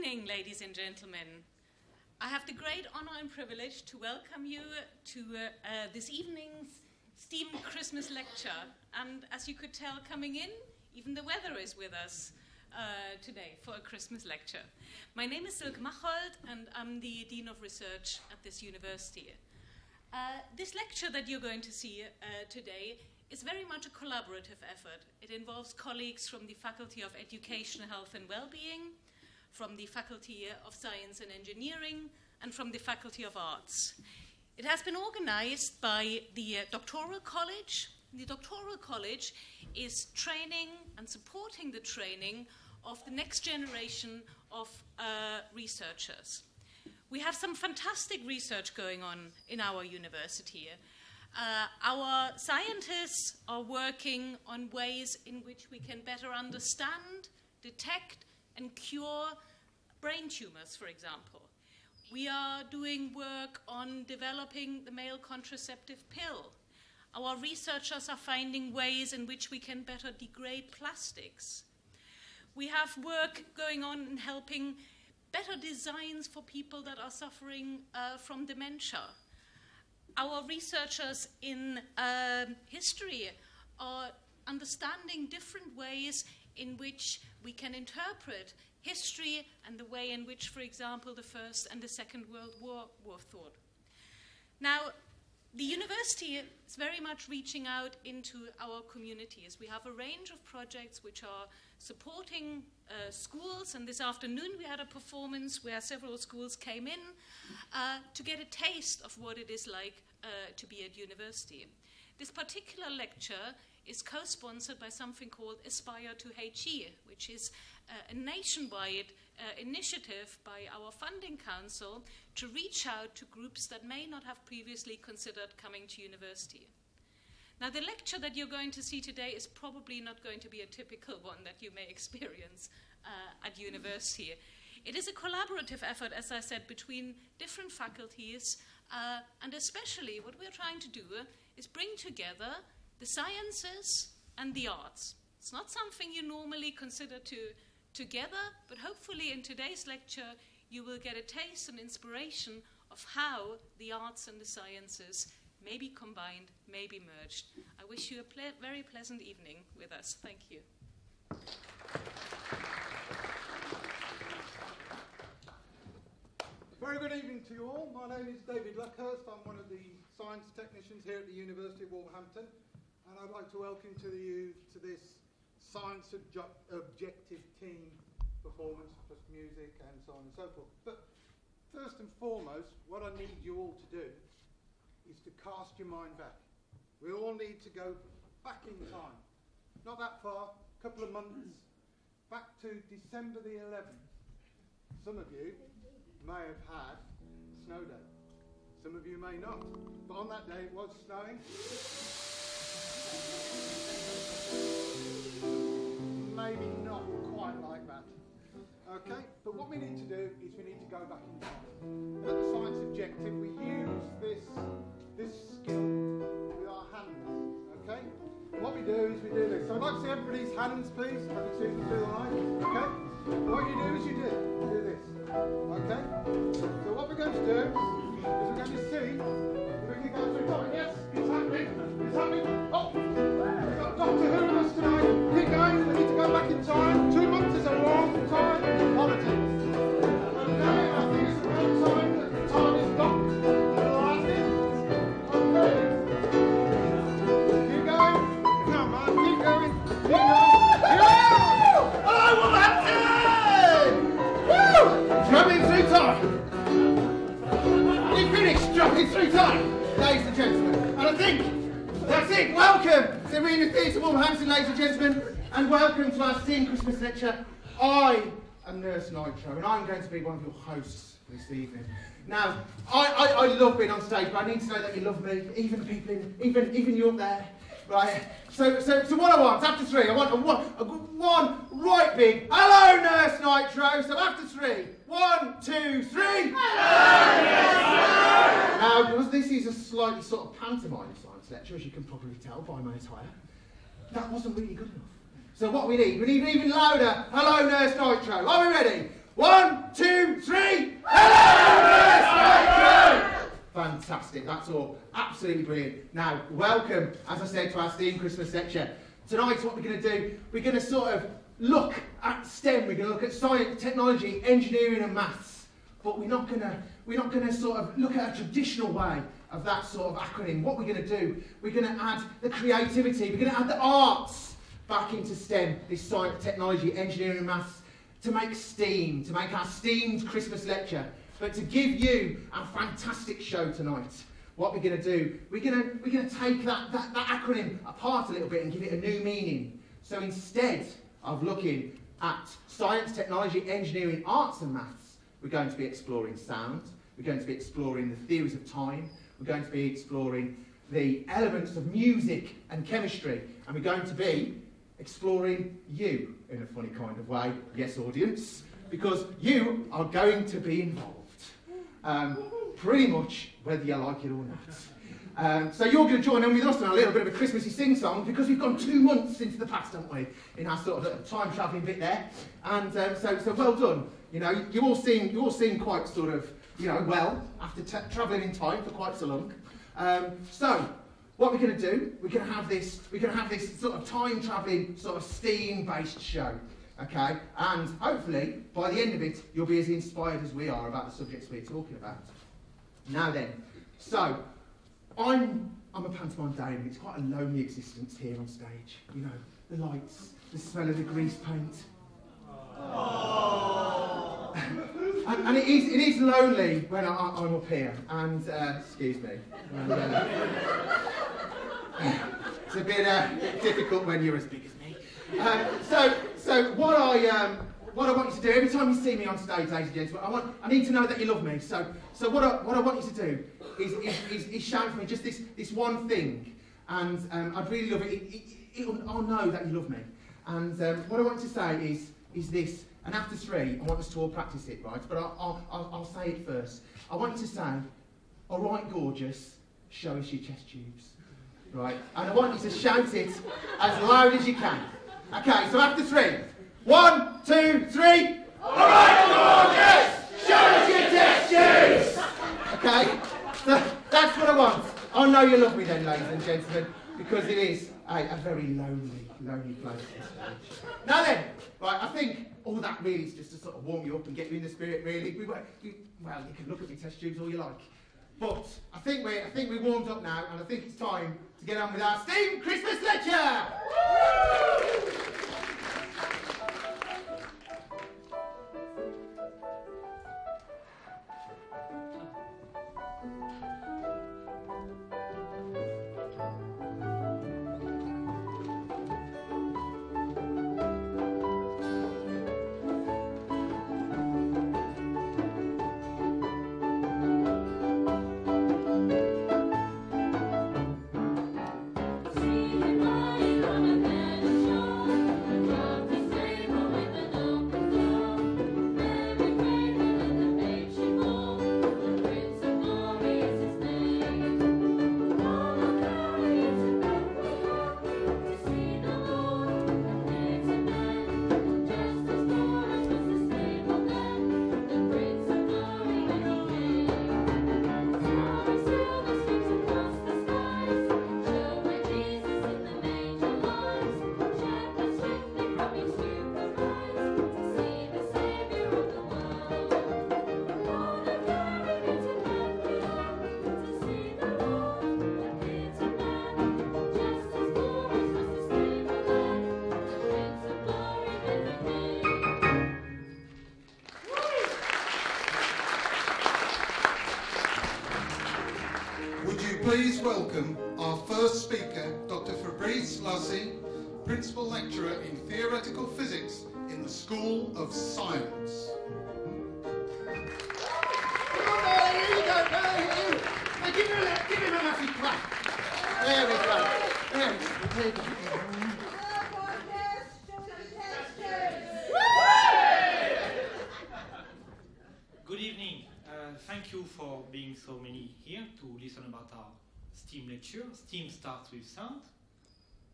evening, ladies and gentlemen. I have the great honor and privilege to welcome you to this evening's STEAM Christmas lecture. And as you could tell coming in, even the weather is with us today for a Christmas lecture. My name is Silke Machold, and I'm the Dean of Research at this university. This lecture that you're going to see today is very much a collaborative effort. It involves colleagues from the Faculty of Education, Health and Wellbeing, from the Faculty of Science and Engineering, and from the Faculty of Arts. It has been organized by the Doctoral College. The Doctoral College is training and supporting the training of the next generation of researchers. We have some fantastic research going on in our university. Our scientists are working on ways in which we can better understand, detect, and cure brain tumors, for example. We are doing work on developing the male contraceptive pill. Our researchers are finding ways in which we can better degrade plastics. We have work going on in helping better designs for people that are suffering from dementia. Our researchers in history are understanding different ways in which we can interpret history and the way in which, for example, the First and the Second World War were thought. Now, the university is very much reaching out into our communities. We have a range of projects which are supporting schools, and this afternoon we had a performance where several schools came in to get a taste of what it is like to be at university. This particular lecture is co-sponsored by something called Aspire to HE, which is a nationwide initiative by our funding council to reach out to groups that may not have previously considered coming to university. Now, the lecture that you're going to see today is probably not going to be a typical one that you may experience at university. It is a collaborative effort, as I said, between different faculties, and especially what we're trying to do is bring together the sciences and the arts. It's not something you normally consider together, but hopefully in today's lecture you will get a taste and inspiration of how the arts and the sciences may be combined, may be merged. I wish you a very pleasant evening with us. Thank you. Very good evening to you all. My name is David Luckhurst. I'm one of the science technicians here at the University of Wolverhampton, and I'd like to welcome you to this science objective team performance, plus music and so on and so forth. But first and foremost, what I need you all to do is to cast your mind back. We all need to go back in time. Not that far, a couple of months, back to December the 11th. Some of you may have had a snow day. Some of you may not. But on that day it was snowing. Maybe not quite like that. Okay, but what we need to do is we need to go back in time. At the science objective we use this skill with our hands. Okay? And what we do is we do this. So I'd like to see everybody's hands, please. I can see them do the line. Okay? And what you do is you do this. Okay? So what we're going to do is we're going to see if we can go through time. Yes, it's happening. It's happening. Oh! We've got Doctor Who with us tonight. Keep going. We need to go back in time. 2 months is a long time in politics. Okay? I think it's about time that the time is stopped. Okay. Keep going. Come on, keep going. Keep going. Hello, Wolverhampton! Woo! Travelling through time. You finished travelling through time, ladies and gentlemen. And I think that's it. Welcome to Arena Theatre Wolverhampton, ladies and gentlemen, and welcome to our STEAM Christmas lecture. I am Nurse Nitro, and I'm going to be one of your hosts this evening. Now, I love being on stage, but I need to know that you love me, even people even you up there, right? So what I want after three, I want one right big hello, Nurse Nitro. So after three, 1, 2, 3. Hello, Nurse. Now, because this is a slightly sort of pantomime science lecture, as you can probably tell by my attire, that wasn't really good enough. So what we need even louder hello, Nurse Nitro. Are we ready? 1, 2, 3. Hello! Fantastic. That's all absolutely brilliant. Now, welcome, as I said, to our STEAM Christmas lecture. Tonight, what we're going to do, we're going to sort of look at STEM. We're going to look at science, technology, engineering, and maths. But we're not going to sort of look at a traditional way of that sort of acronym. What we're going to do, we're going to add the creativity, we're going to add the arts back into STEM, this science, technology, engineering and maths, to make STEAM, to make our STEAM's Christmas lecture, but to give you a fantastic show tonight. What we're going to do, we're going to take that acronym apart a little bit and give it a new meaning. So instead of looking at science, technology, engineering, arts and maths, we're going to be exploring sound, we're going to be exploring the theories of time, we're going to be exploring the elements of music and chemistry, and we're going to be exploring you in a funny kind of way, yes audience, because you are going to be involved, pretty much whether you like it or not. So you're going to join in with us on a little bit of a Christmassy sing-song, because we've gone 2 months into the past, haven't we, in our sort of time-travelling bit there, and so well done. You know, you all seem quite sort of, you know, well, after travelling in time for quite so long. So, what we're going to do, we're going to have this sort of time-travelling, sort of STEAM-based show, okay? And hopefully, by the end of it, you'll be as inspired as we are about the subjects we're talking about. Now then, so I'm a pantomime Dame. It's quite a lonely existence here on stage. You know, the lights, the smell of the grease paint. And it is lonely when I'm up here, and excuse me. It's a bit difficult when you're as big as me. So what I want you to do every time you see me on stage, ladies and gentlemen, I need to know that you love me. So what I want you to do is shout for me just this one thing, and I'd really love it. I'll know that you love me. And what I want to say is this. And after 3, I want us to all practice it, right? But I'll say it first. I want you to say, all right, gorgeous, show us your chest tubes. Right? And I want you to shout it as loud as you can. Okay, so after 3. 1, 2, 3. All right, gorgeous, show us your chest tubes. Okay? So that's what I want. I know you love me then, ladies and gentlemen, because it is a very lonely place. Now then, right, I think all that really is just to sort of warm you up and get you in the spirit, really. Well, you can look at me test tubes all you like. But I think we're warmed up now, and I think it's time to get on with our STEAM Christmas lecture! Please welcome our first speaker, Dr. Fabrice Lassie, Principal Lecturer in Theoretical Physics in the School of Science. Give him a massive clap. There we go. There we go. Good evening. Thank you for being so many here to listen about our STEAM lecture. STEAM starts with sound,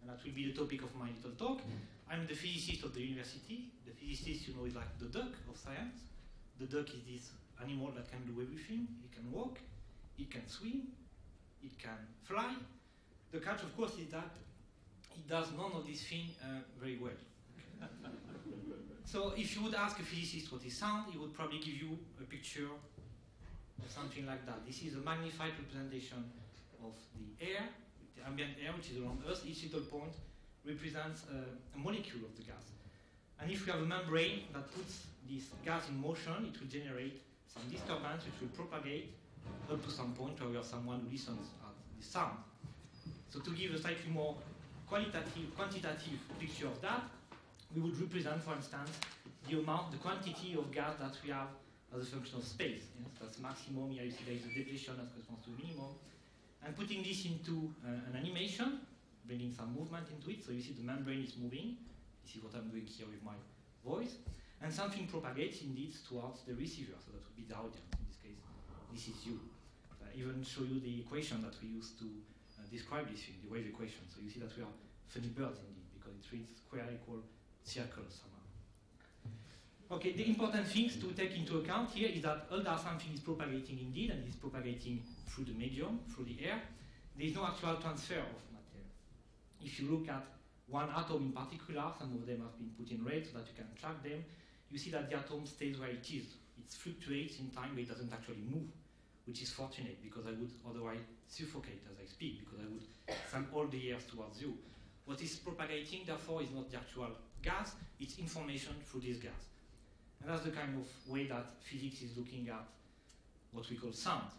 and that will be the topic of my little talk. I'm the physicist of the university. The physicist, you know, is like the duck of science. the duck is this animal that can do everything. It can walk, it can swim, it can fly. The catch, of course, is that it does none of these things very well. So if you would ask a physicist what is sound, he would probably give you a picture or something like that. This is a magnified representation of the air, the ambient air which is around us. Each little point represents a molecule of the gas. And if we have a membrane that puts this gas in motion, it will generate some disturbance which will propagate up to some point where we have someone who listens at the sound. So to give a slightly more quantitative picture of that, we would represent, for instance, the quantity of gas that we have as a function of space. Yes, that's maximum. Here you see there is a depletion that corresponds to minimum. And putting this into an animation, bringing some movement into it. So you see the membrane is moving. This is what I'm doing here with my voice. And something propagates indeed towards the receiver. So that would be the audience. In this case, this is you. I even show you the equation that we use to describe this thing, the wave equation. So you see that we are funny birds indeed, because it reads square equal circle somehow. Okay, the important things to take into account here is that although something is propagating indeed, and is propagating through the medium, through the air, there is no actual transfer of material. If you look at one atom in particular, some of them have been put in red so that you can track them, you see that the atom stays where it is. It fluctuates in time, but it doesn't actually move, which is fortunate, because I would otherwise suffocate as I speak, because I would send all the airs towards you. What is propagating, therefore, is not the actual gas, it's information through this gas. And that's the kind of way that physics is looking at what we call sound.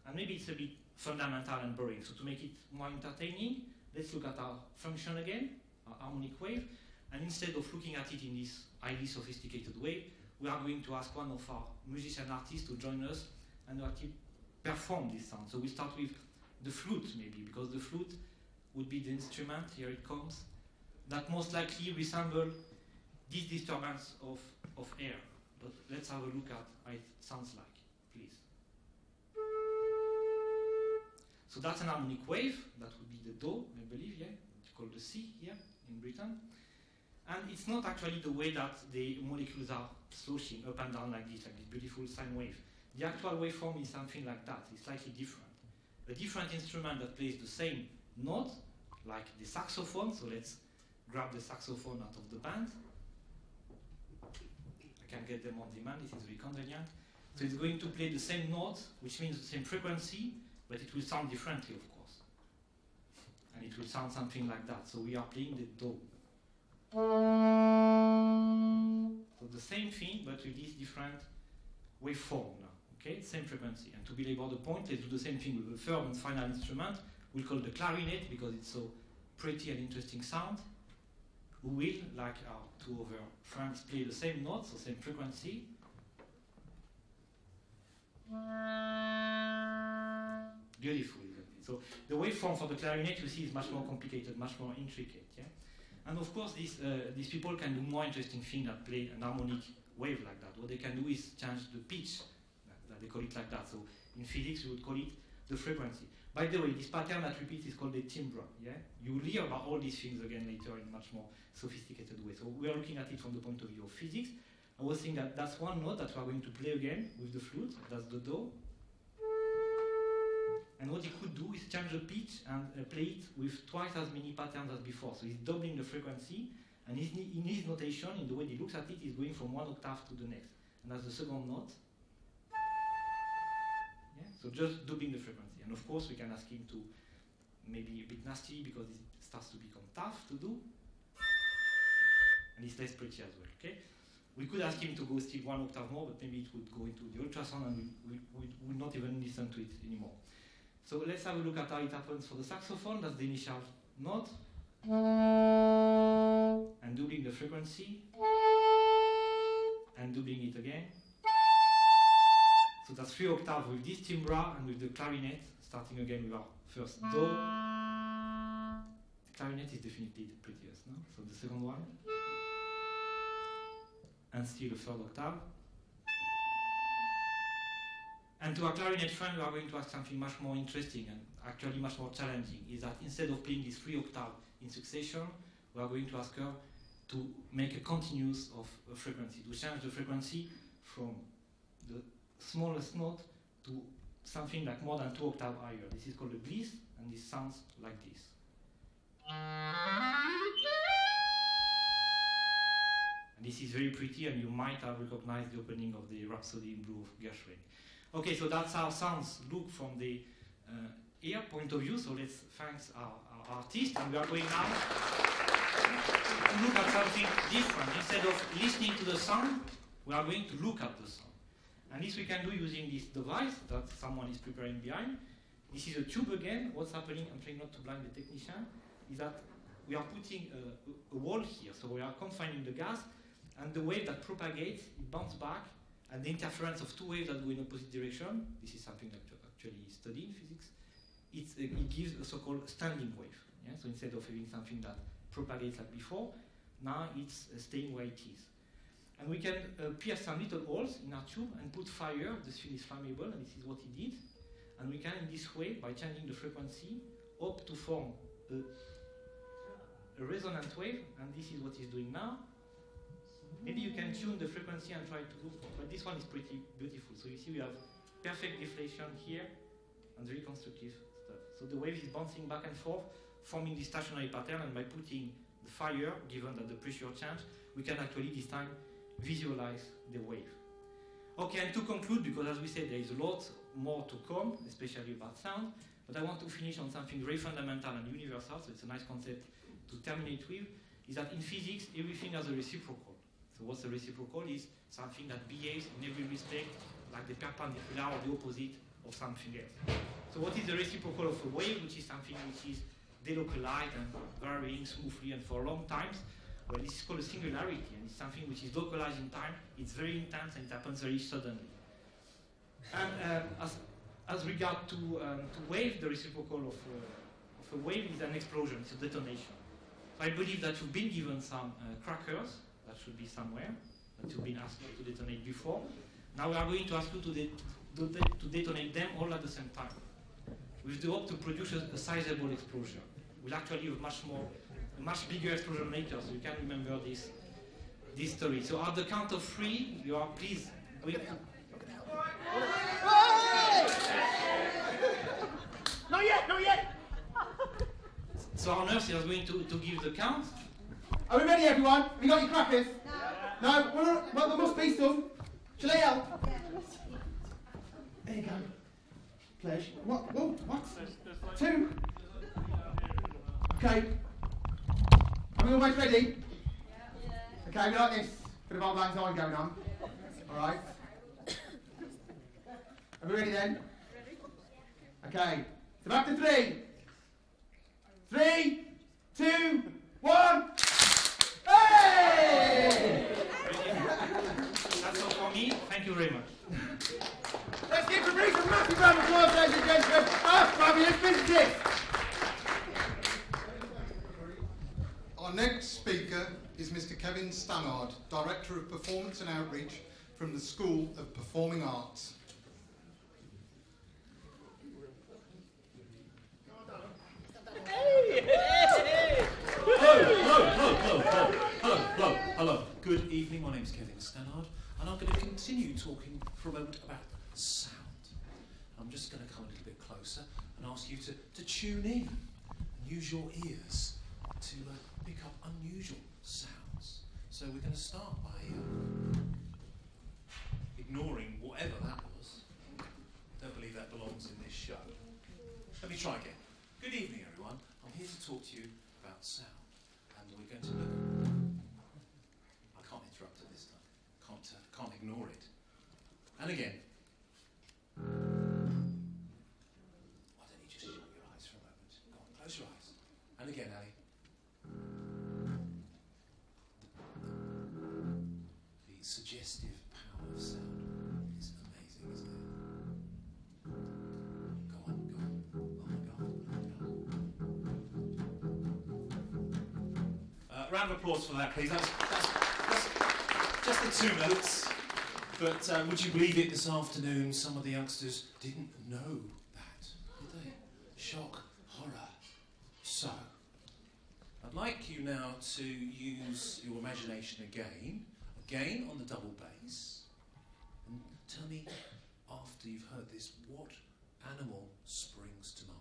And maybe it's a bit fundamental and boring, so to make it more entertaining, let's look at our function again, our harmonic wave, and instead of looking at it in this highly sophisticated way, we are going to ask one of our musician artists to join us and to actually perform this sound. So we start with the flute, maybe, because the flute would be the instrument, here it comes, that most likely resemble this disturbance of air. But let's have a look at how it sounds like, please. So that's an harmonic wave, that would be the Do, I believe, yeah? It's called the C here in Britain. And it's not actually the way that the molecules are sloshing up and down like this beautiful sine wave. The actual waveform is something like that, it's slightly different. A different instrument that plays the same note, like the saxophone, so let's grab the saxophone out of the band. I can get them on demand, this is very convenient. So it's going to play the same note, which means the same frequency, but it will sound differently, of course. And it will sound something like that. So we are playing the Do. So the same thing, but with this different waveform now. Okay, same frequency. And to belabor the point, let's do the same thing with the third and final instrument. We'll call the clarinet because it's so pretty and interesting sound. Who will, like our two other friends, play the same notes, so same frequency. Beautiful, isn't it? So the waveform for the clarinet, you see, is much more complicated, much more intricate. Yeah? And of course, these people can do more interesting things than play an harmonic wave like that. What they can do is change the pitch, that they call it like that. So in physics, we would call it the frequency. By the way, this pattern that repeats is called a timbre. Yeah? You will hear about all these things again later in much more sophisticated way. So we are looking at it from the point of view of physics. I was saying that that's one note that we are going to play again with the flute. That's the Do. And what he could do is change the pitch and play it with twice as many patterns as before. So he's doubling the frequency, and in his notation, in the way he looks at it, he's going from one octave to the next. And that's the second note. Yeah? So just doubling the frequency. And of course, we can ask him to maybe a bit nasty because it starts to become tough to do. And it's less pretty as well, okay? We could ask him to go still one octave more, but maybe it would go into the ultrasound and we would not even listen to it anymore. So let's have a look at how it happens for the saxophone. That's the initial note. And doubling the frequency. And doubling it again. So that's 3 octaves with this timbre and with the clarinet, starting again with our first Do. The clarinet is definitely the prettiest, no? So the second one. And still a third octave. And to our clarinet friend, we are going to ask something much more interesting and actually much more challenging, is that instead of playing these 3 octaves in succession, we are going to ask her to make a continuous of a frequency, to change the frequency from the smallest note to something like more than 2 octaves higher. This is called a gliss, and this sounds like this. And this is very pretty, and you might have recognized the opening of the Rhapsody in Blue of Gershwin. Okay, so that's how sounds look from the ear point of view. So let's thank our artist, and we are going now to look at something different. Instead of listening to the sound, we are going to look at the sound. And this we can do using this device that someone is preparing behind. This is a tube again. What's happening, I'm trying not to blind the technician, is that we are putting a wall here. So we are confining the gas, and the wave that propagates, it bounces back, and the interference of 2 waves that go in opposite direction, this is something that actually studied in physics, it gives a so-called standing wave. Yeah? So instead of having something that propagates like before, now it's staying where it is. And we can pierce some little holes in our tube and put fire. The thing is flammable, and this is what he did. And we can, in this way, by changing the frequency, hope to form a resonant wave, and this is what he's doing now. Maybe you can tune the frequency and try to look for, but this one is pretty beautiful. So you see we have perfect deflation here and very constructive stuff. So the wave is bouncing back and forth, forming this stationary pattern, and by putting the fire, given that the pressure changed, we can actually this time visualize the wave. Okay, and to conclude, because as we said, there is a lot more to come, especially about sound, but I want to finish on something very fundamental and universal, so it's a nice concept to terminate with, is that in physics, everything has a reciprocal. So what's a reciprocal is something that behaves in every respect like the perpendicular or the opposite of something else. So what is the reciprocal of a wave, which is something which is delocalized and varying smoothly and for long times? Well, this is called a singularity, and it's something which is localized in time. It's very intense, and it happens very suddenly. And as regard to wave, the reciprocal of a wave is an explosion, it's a detonation. So I believe that you've been given some crackers, that should be somewhere, that you've been asked to detonate before. Now we are going to ask you to detonate them all at the same time, with the hope to produce a sizable explosion. We'll actually have a much bigger explosion later, so you can remember this story. So at the count of 3, you are please going to... Not yet, not yet! So our nurse is going to give the count. Are we ready, everyone? Have you got your crackers? No? Well, there must be some. Shall I help? There you go. Pleasure. What? Whoa, what? 2? Okay. Are we almost ready? Okay, we like this. Bit of old lang syne going on. Alright. Are we ready then? Okay. So back to 3. 3, 2, 1. Hey! That's all for me. Thank you very much. Let's give Fabrice a massive round of applause, ladies and gentlemen. Fabulous physicist. Our next speaker is Mr. Kevin Stannard, Director of Performance and Outreach from the School of Performing Arts. Hello. Good evening. My name is Kevin Stannard, and I'm going to continue talking for a moment about sound. I'm just going to come a little bit closer and ask you to tune in and use your ears to pick up unusual sounds. So we're going to start by ignoring whatever that was. Don't believe that belongs in this show. Let me try again. Good evening, everyone. I'm here to talk to you about sound, and we're going to look. I can't interrupt it this time. Can't ignore it. And again. Why don't you just shut your eyes for a moment? Go on, close your eyes. And again, Ali. The suggestive power of sound is amazing, isn't it? Go on. Oh my God. Round of applause for that, please. That's just the 2 notes. But would you believe it, this afternoon, some of the youngsters didn't know that, did they? Shock, horror. So, I'd like you now to use your imagination again on the double bass, and tell me me, after you've heard this, what animal springs to mind?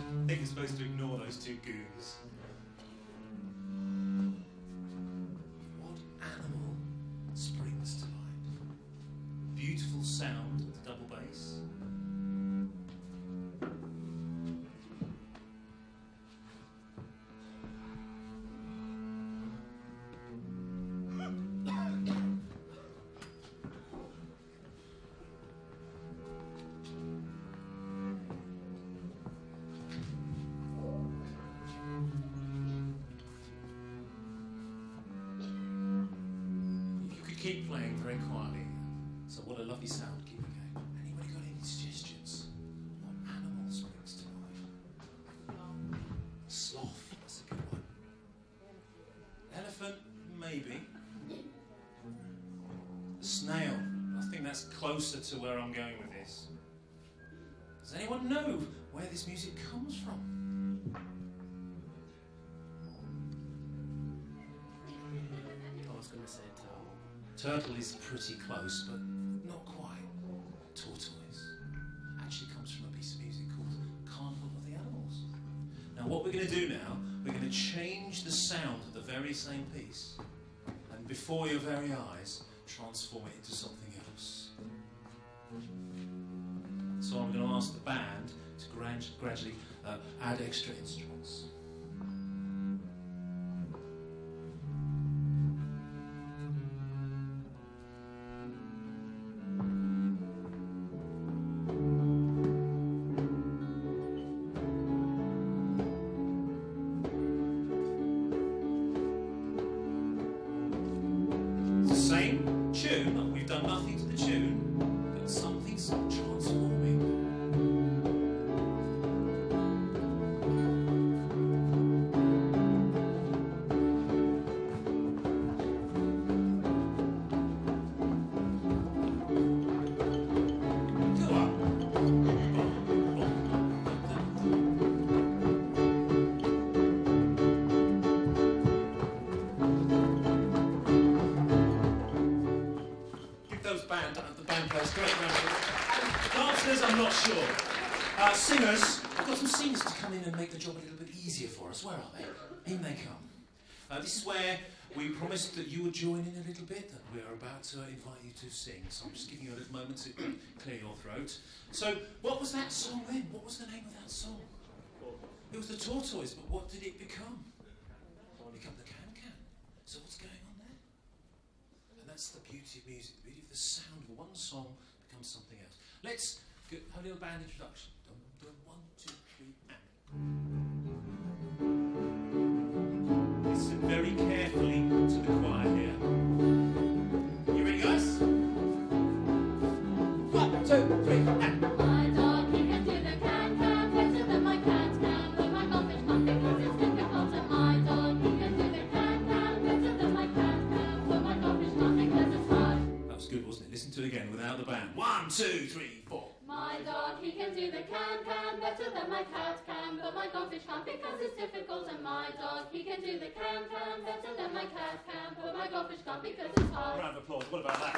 I think you're supposed to ignore those two goons. What animal springs to mind? Beautiful sound of the double bass. Keep playing very quietly. So what a lovely sound. Keep it going. Anybody got any suggestions? What animal springs to mind? Sloth. That's a good one. Elephant, maybe. Snail. I think that's closer to where I'm going with this. Does anyone know where this music comes from? I was going to say turtle. Turtle is pretty close, but not quite. Tortoise actually comes from a piece of music called Carnival of the Animals. Now what we're going to do now, we're going to change the sound of the very same piece, and before your very eyes, transform it into something else. So I'm going to ask the band to gradually add extra instruments. Same tune, we've done nothing to the tune, but something's transforming. Go up. The band players, great round of applause. Dancers, I'm not sure. Singers, I've got some singers to come in and make the job a little bit easier for us. Where are they? In they come. This is where we promised that you would join in a little bit, and we're about to invite you to sing. So I'm just giving you a little moment to clear your throat. So, what was that song then? What was the name of that song? It was the Tortoise, but what did it become? It became the Can-Can. So what's going on there? And that's the beauty of music. The beauty of the sound of one song becomes something else. Let's have a little band introduction. 1, 2, 3, and. Listen very carefully to the choir here. You ready, guys? 1, 2, 3, and. My dog, he can do the can-can better than my cat can, but my goldfish can't because it's difficult. And my dog, he can do the can-can better than my cat can, but my goldfish can't because it's hard. That was good, wasn't it? Listen to it again without the band. 1, 2, 3, 4. My dog, he can do the can-can better than my cat can, but my goldfish can't because it's difficult. And my dog, he can do the can-can better than my cat can, but my goldfish can't because it's hard. Round of applause. What about that?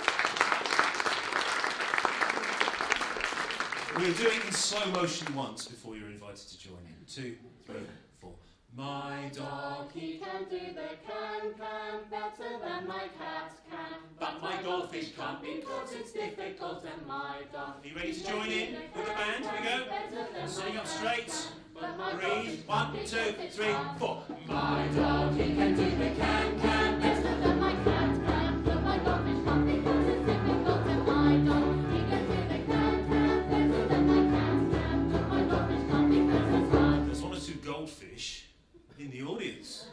We'll do it in slow motion once before you're invited to join in. 2, 3, 4. My dog, he can do the can-can better than my cat can, but my goldfish can't because it's difficult. And my dog, Are you ready to join in with the band? Here we go. Sitting up straight. Breathe. 1, 2, 3, 4. My dog, he can do the can-can better than my cat can, but my goldfish can't because it's difficult. And my dog, he can do the can-can better than my cat can, but my goldfish can't because it's hard. There's 1 or 2 goldfish in the audience.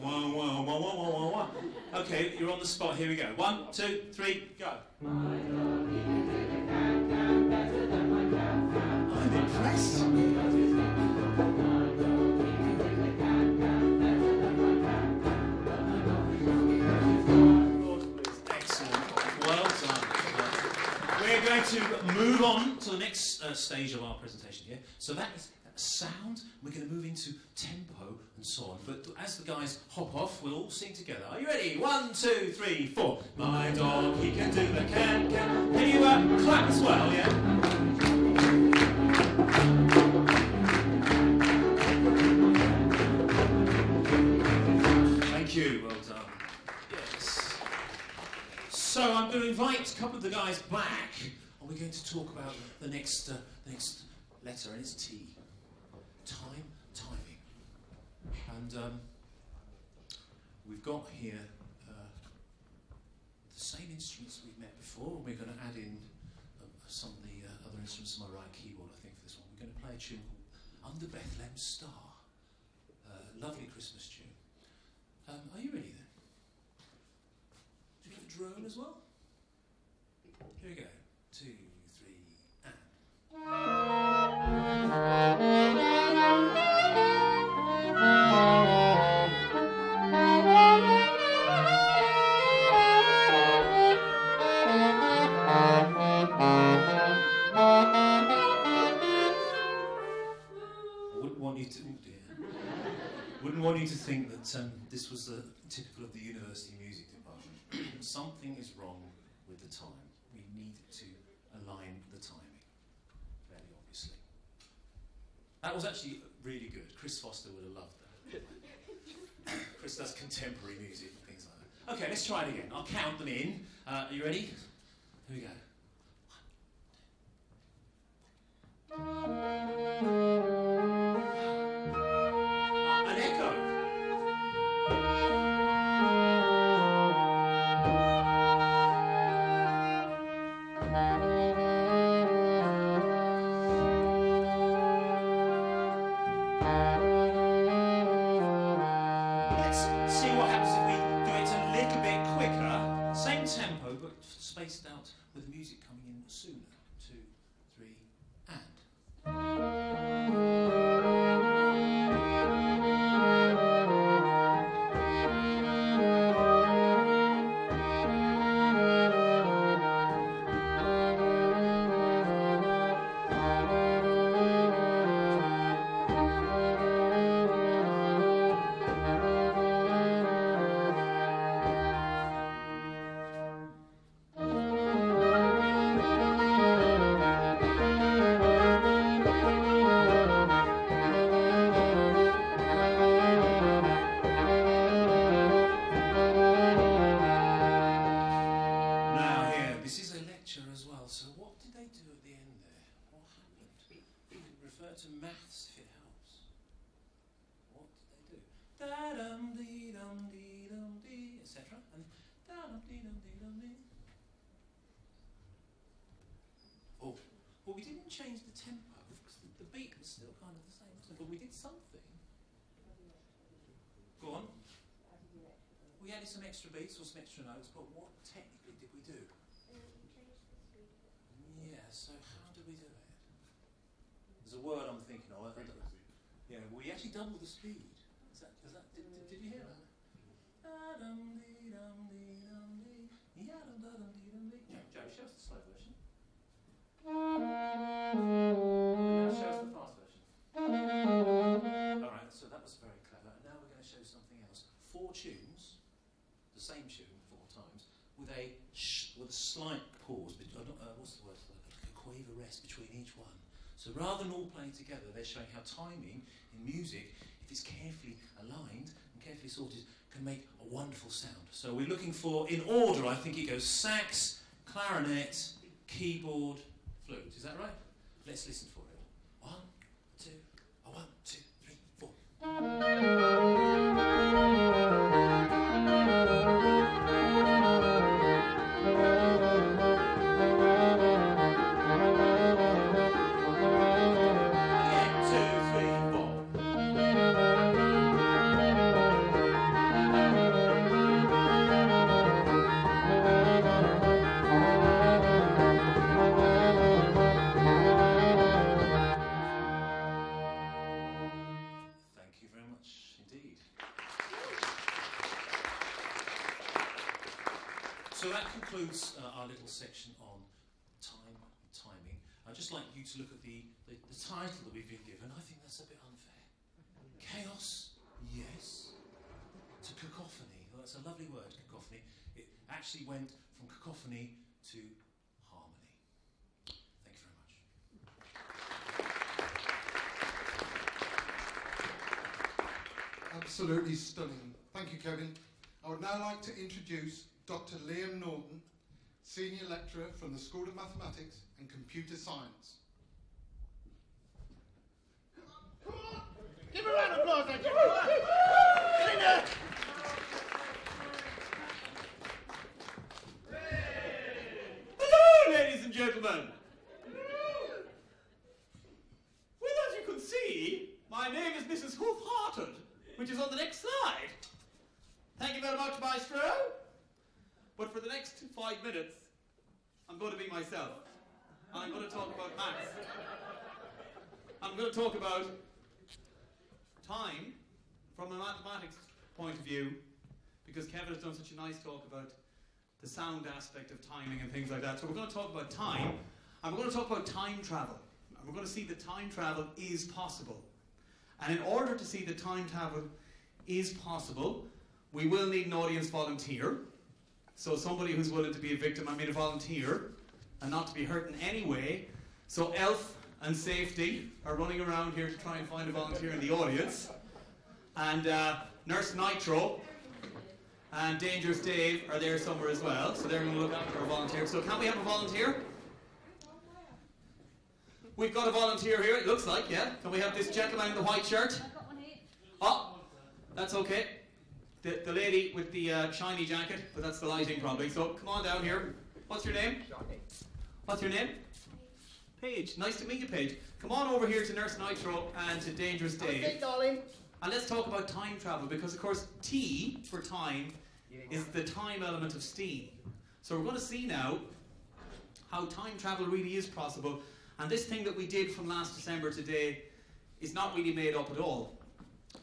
1, 1, 1, 1, 1, 1, 1. Okay, you're on the spot. Here we go. 1, 2, 3, go. My dog, he can do the can-can better than my cat can. I'm impressed. Because it's difficult. to move on to the next stage of our presentation here. So that is sound. We're going to move into tempo and so on. But as the guys hop off, we'll all sing together. Are you ready? 1, 2, 3, 4. My dog, he can do the can. Can you clap as well, yeah? Thank you, well done. Yes. So I'm going to invite a couple of the guys back, and we're going to talk about the next letter, and it's T. Timing. And we've got here the same instruments we've met before. We're going to add in some of the other instruments on my right keyboard, I think, for this one. We're going to play a tune called Under Bethlehem Star. Lovely Christmas tune. Are you ready then? Do you have a drone as well? Here we go. 2, 3, and. Wouldn't want you to think that this was typical of the university music department. Something is wrong with the time. We need to align the timing, very obviously. That was actually really good. Chris Foster would have loved that. Chris does contemporary music and things like that. Okay, let's try it again. I'll count them in. Are you ready? Here we go. An echo. Let's see what happens if we do it a little bit quicker. Same tempo, but spaced out with the music coming in sooner. 2, 3, and. To maths if it helps. What did they do? Da-dum-dee-dum-dee-dum-dee, etc. And da-dum-dee-dum-dee-dum-dee. Oh, well, we didn't change the tempo because the beat was still kind of the same, but we did something. Go on. We added some extra beats or some extra notes, but what technically did we do? Yeah, so how did we do it? There's a word I'm thinking of. Yeah, well, we actually doubled the speed. Did you hear that? Joe, show us the slow version. Now show us the fast version. Alright, so that was very clever. And now we're going to show something else. 4 tunes, the same tune 4 times, with a slight pause. What's the word? Like a quaver rest between each one. So rather than all playing together, they're showing how timing in music, if it's carefully aligned and carefully sorted, can make a wonderful sound. So we're looking for, in order, I think it goes sax, clarinet, keyboard, flute. Is that right? Let's listen for it. 1, 2, 1, 2, 3, 4. So that concludes our little section on time just like you to look at the title that we've been given. I think that's a bit unfair. Chaos, yes, to cacophony. Well, that's a lovely word, cacophony. It actually went from cacophony to harmony. Thank you very much. Absolutely stunning. Thank you, Kevin. I would now like to introduce Dr. Liam Norton, Senior Lecturer from the School of Mathematics and Computer Science. Come on! Give a round of applause, then, Jim. Come on! Get in there! Hello, ladies and gentlemen. Well, as you can see, my name is Mrs. Hoof-Hearted, which is on the next slide. Thank you very much, Maestro. But for the next 5 minutes, I'm going to be myself. I'm going to talk about maths. I'm going to talk about time from a mathematics point of view, because Kevin has done such a nice talk about the sound aspect of timing and things like that. So we're going to talk about time, and we're going to talk about time travel. And we're going to see that time travel is possible. And in order to see that time travel is possible, we will need an audience volunteer. So somebody who's willing to be a victim, I mean a volunteer, and not to be hurt in any way. So Elf and Safety are running around here to try and find a volunteer in the audience. And Nurse Nitro and Dangerous Dave are there somewhere as well. So they're going to look after a volunteer. So can we have a volunteer? We've got a volunteer here, it looks like, yeah. Can we have this gentleman in the white shirt? I've got one here. Oh, that's okay. The lady with the shiny jacket, but that's the lighting probably. So come on down here. What's your name? What's your name? Paige. Nice to meet you, Paige. Come on over here to Nurse Nitro and to Dangerous Dave. Okay, darling. And let's talk about time travel, because of course T for time is the time element of steam. So we're going to see now how time travel really is possible. And this thing that we did from last December today is not really made up at all.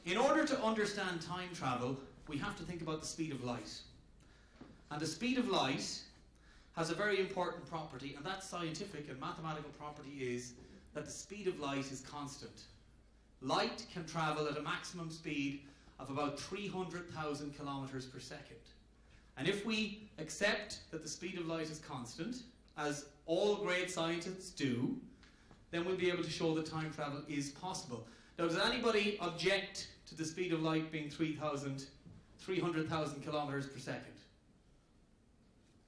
In order to understand time travel, we have to think about the speed of light. And the speed of light has a very important property, and that scientific and mathematical property is that the speed of light is constant. Light can travel at a maximum speed of about 300,000 kilometers per second. And if we accept that the speed of light is constant, as all great scientists do, then we'll be able to show that time travel is possible. Now, does anybody object to the speed of light being 300,000 kilometers per second?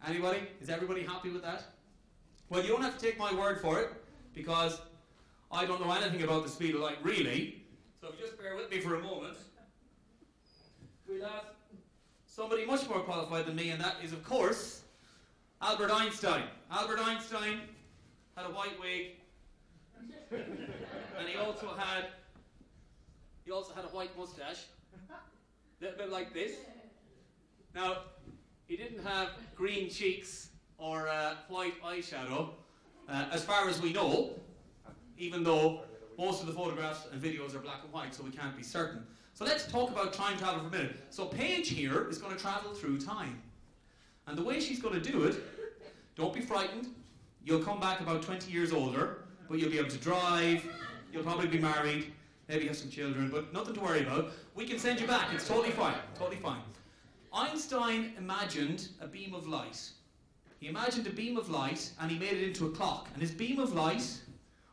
Anybody? Is everybody happy with that? Well, you don't have to take my word for it, because I don't know anything about the speed of light, really. So if you just bear with me for a moment, we'll ask somebody much more qualified than me, and that is, of course, Albert Einstein. Albert Einstein had a white wig, and he also had a white mustache, a little bit like this. Now, he didn't have green cheeks or white eyeshadow, as far as we know, even though most of the photographs and videos are black and white, so we can't be certain. So let's talk about time travel for a minute. So Paige here is going to travel through time. And the way she's going to do it, don't be frightened, you'll come back about 20 years older, but you'll be able to drive, you'll probably be married, maybe have some children, but nothing to worry about. We can send you back, it's totally fine, totally fine. Einstein imagined a beam of light. He imagined a beam of light and he made it into a clock. And his beam of light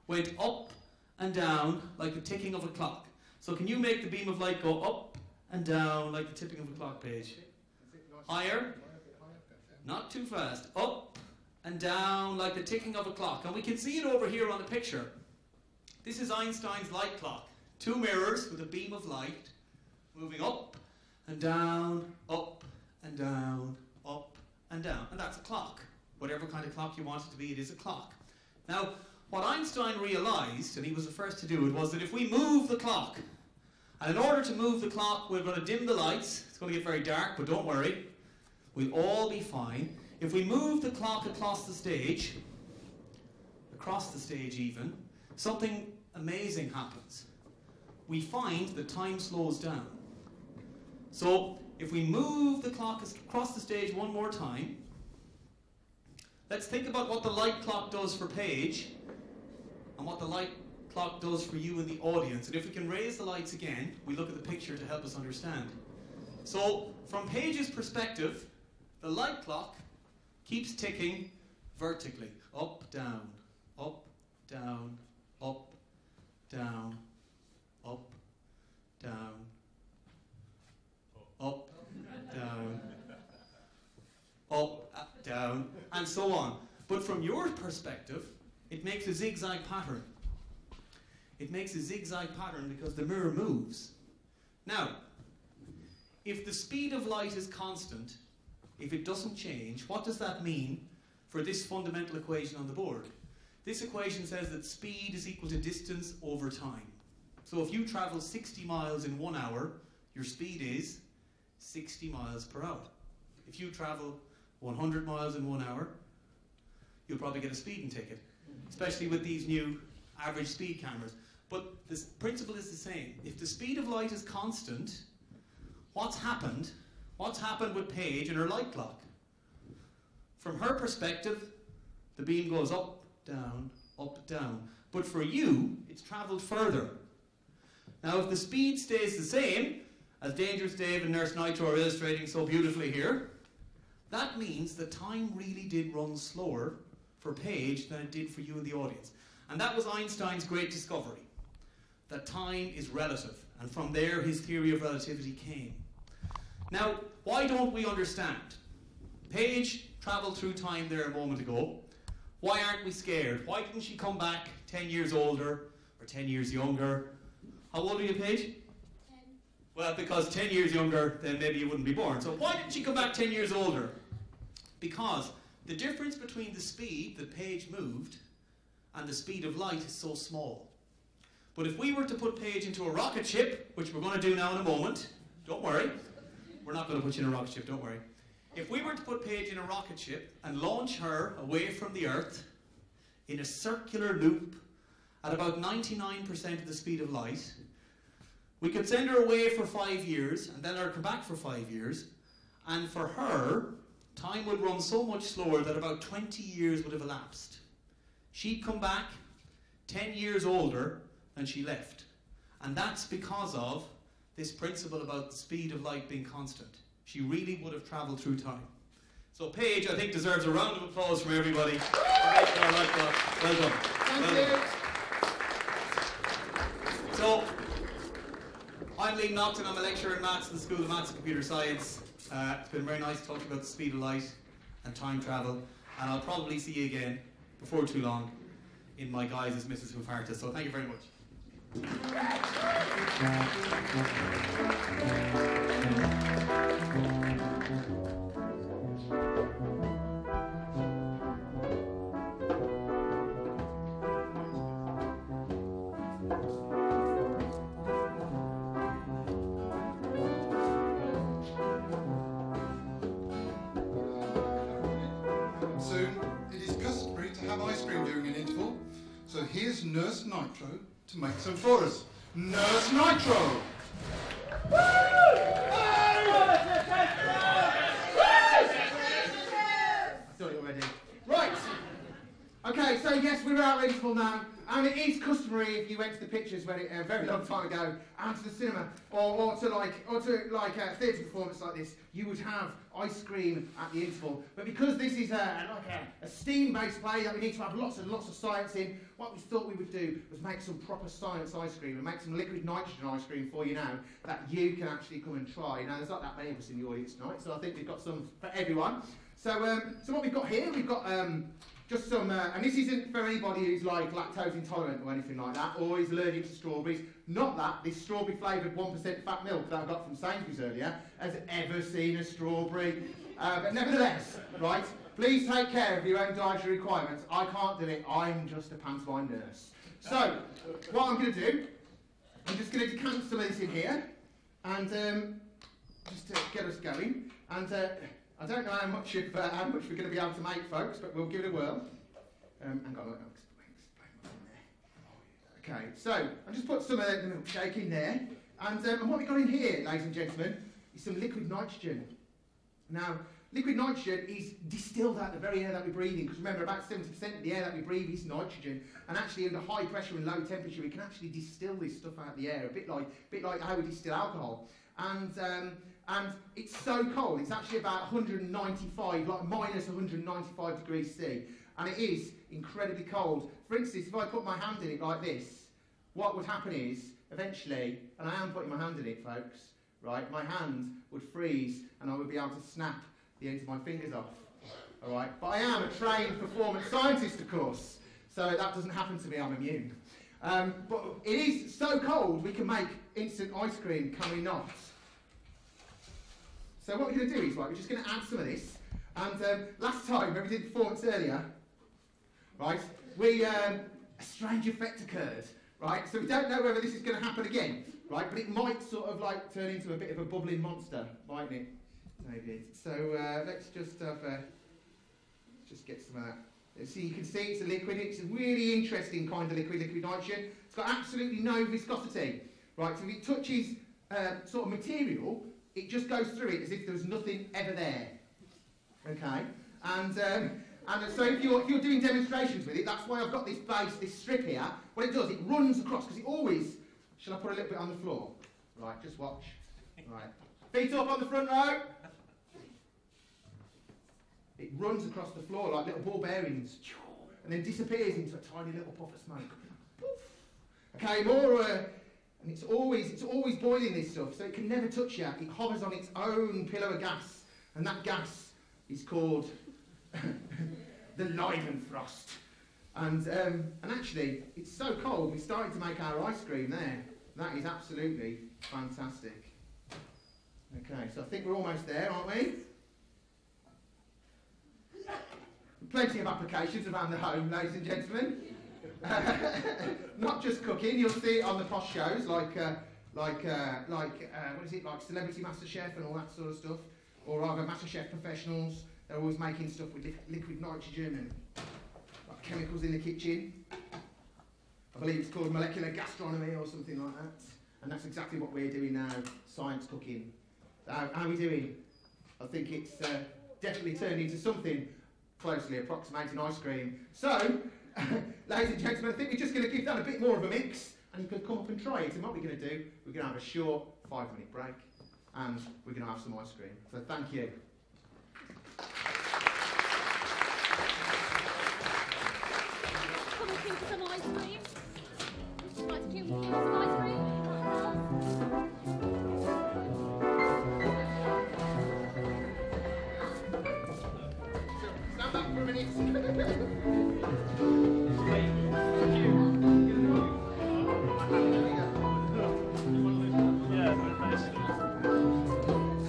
went up and down like the ticking of a clock. So can you make the beam of light go up and down like the ticking of a clock, Paige? Higher? Not too fast. Up and down like the ticking of a clock. And we can see it over here on the picture. This is Einstein's light clock. Two mirrors with a beam of light moving up and down, up and down, up and down. And that's a clock. Whatever kind of clock you want it to be, it is a clock. Now, what Einstein realized, and he was the first to do it, was that if we move the clock, and in order to move the clock, we're going to dim the lights. It's going to get very dark, but don't worry. We'll all be fine. If we move the clock across the stage even, something amazing happens. We find that time slows down. So, if we move the clock across the stage one more time, let's think about what the light clock does for Paige. and what the light clock does for you in the audience. And if we can raise the lights again, we look at the picture to help us understand. So, from Paige's perspective, the light clock keeps ticking vertically. Up, down, up, down, up, down, up, down, up, down, up, down, and so on. But from your perspective, it makes a zigzag pattern. It makes a zigzag pattern because the mirror moves. Now, if the speed of light is constant, if it doesn't change, what does that mean for this fundamental equation on the board? This equation says that speed is equal to distance over time. So if you travel 60 miles in 1 hour, your speed is 60 miles per hour. If you travel 100 miles in 1 hour, you'll probably get a speeding ticket, especially with these new average speed cameras. But the principle is the same. If the speed of light is constant, what's happened with Paige and her light clock? From her perspective, the beam goes up, down, up, down. But for you, it's travelled further. Now, if the speed stays the same, as Dangerous Dave and Nurse Nitro are illustrating so beautifully here, that means that time really did run slower for Paige than it did for you in the audience. And that was Einstein's great discovery, that time is relative. And from there, his theory of relativity came. Now, why don't we understand? Paige travelled through time there a moment ago. Why aren't we scared? Why didn't she come back 10 years older or 10 years younger? How old are you, Paige? 10. Well, because 10 years younger, then maybe you wouldn't be born. So why didn't she come back 10 years older? Because the difference between the speed that Paige moved and the speed of light is so small. But if we were to put Paige into a rocket ship, which we're going to do now in a moment, don't worry, we're not going to put you in a rocket ship, don't worry. If we were to put Paige in a rocket ship and launch her away from the Earth in a circular loop at about 99% of the speed of light, we could send her away for 5 years and then let her come back for 5 years, and for her, time would run so much slower that about 20 years would have elapsed. She'd come back 10 years older than she left. And that's because of this principle about the speed of light being constant. She really would have travelled through time. So Paige, I think, deserves a round of applause from everybody. Well done. Thank you. So, I'm Liam Naughton. I'm a lecturer in maths in the School of Maths and Computer Science. It's been very nice talking about the speed of light and time travel. And I'll probably see you again before too long in my guise as Mrs. Hufarta. So thank you very much. Soon, it is customary to have ice cream during an interval, so here's Nurse Nitro to make some for us. Nurse Nitro! I thought it already. Right. Okay, so yes, we're at our interval now, and it is customary if you went to the pictures a very long time ago, and to the cinema, or to a theatre performance like this, you would have ice cream at the interval. But because this is a STEAM-based play that we need to have lots and lots of science in, what we thought we would do was make some proper science ice cream and make some liquid nitrogen ice cream for you now that you can actually come and try. Now, there's not that many of us in the audience tonight, so I think we've got some for everyone. So what we've got here, we've got just some, and this isn't for anybody who's like lactose intolerant or anything like that, or is allergic to strawberries. Not that this strawberry flavoured 1% fat milk that I got from Sainsbury's earlier has ever seen a strawberry. But nevertheless, right, please take care of your own dietary requirements. I can't do it, I'm just a pantomime nurse. So, what I'm going to do, I'm just going to decant some of this in here, and just to get us going. And I don't know how much we're going to be able to make, folks, but we'll give it a whirl. Hang on, I'll explain what's in there. Okay, so I'll just put some of the milkshake in there. And what we've got in here, ladies and gentlemen, is some liquid nitrogen. Now, Liquid nitrogen is distilled out of the very air that we're breathing, because remember, about 70% of the air that we breathe is nitrogen, and actually under high pressure and low temperature we can actually distill this stuff out of the air, a bit like how we distill alcohol. And it's so cold, it's actually about 195, like minus 195 degrees C, and it is incredibly cold. For instance, if I put my hand in it like this, what would happen is, eventually, and I am putting my hand in it, folks, right, my hand would freeze and I would be able to snap the ends of my fingers off, all right? But I am a trained performance scientist, of course, so that doesn't happen to me, I'm immune. But it is so cold, we can make instant ice cream, can we not? So what we're going to do is, right, we're just going to add some of this, and last time, when we did performance earlier, right, a strange effect occurred, right? So we don't know whether this is going to happen again, right? But it might sort of like turn into a bit of a bubbling monster, mightn't it? Maybe. So let's just just get some of that. So you can see it's a liquid. It's a really interesting kind of liquid nitrogen. It's got absolutely no viscosity, right? So if it touches sort of material, it just goes through it as if there was nothing ever there. Okay, and so if you're doing demonstrations with it, that's why I've got this base, this strip here. What it does, it runs across, because it always. Shall I put a little bit on the floor? Right, just watch. Right, feet up on the front row. It runs across the floor like little ball bearings, and then disappears into a tiny little puff of smoke. Okay, and it's always boiling this stuff, so it can never touch you. It hovers on its own pillow of gas, and that gas is called the Leidenfrost. And actually, it's so cold, we started to make our ice cream there. That is absolutely fantastic. Okay, so I think we're almost there, aren't we? Plenty of applications around the home, ladies and gentlemen. Not just cooking, you'll see it on the posh shows like what is it, like Celebrity MasterChef and all that sort of stuff, or other MasterChef professionals. They're always making stuff with liquid nitrogen and like chemicals in the kitchen. I believe it's called molecular gastronomy or something like that. And that's exactly what we're doing now, science cooking. So how are we doing? I think it's definitely turned into something closely approximating ice cream. So, ladies and gentlemen, I think we're just going to give that a bit more of a mix, and you can come up and try it. And what we're going to do, we're going to have a short 5-minute break, and we're going to have some ice cream. So thank you. Come and keep some ice cream. Would you like to keep some ice cream? Stand back for a minute.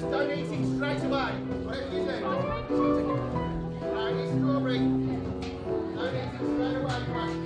Don't eat it straight away. Whatever you do. Now eat strawberry. Don't eat it straight away, right?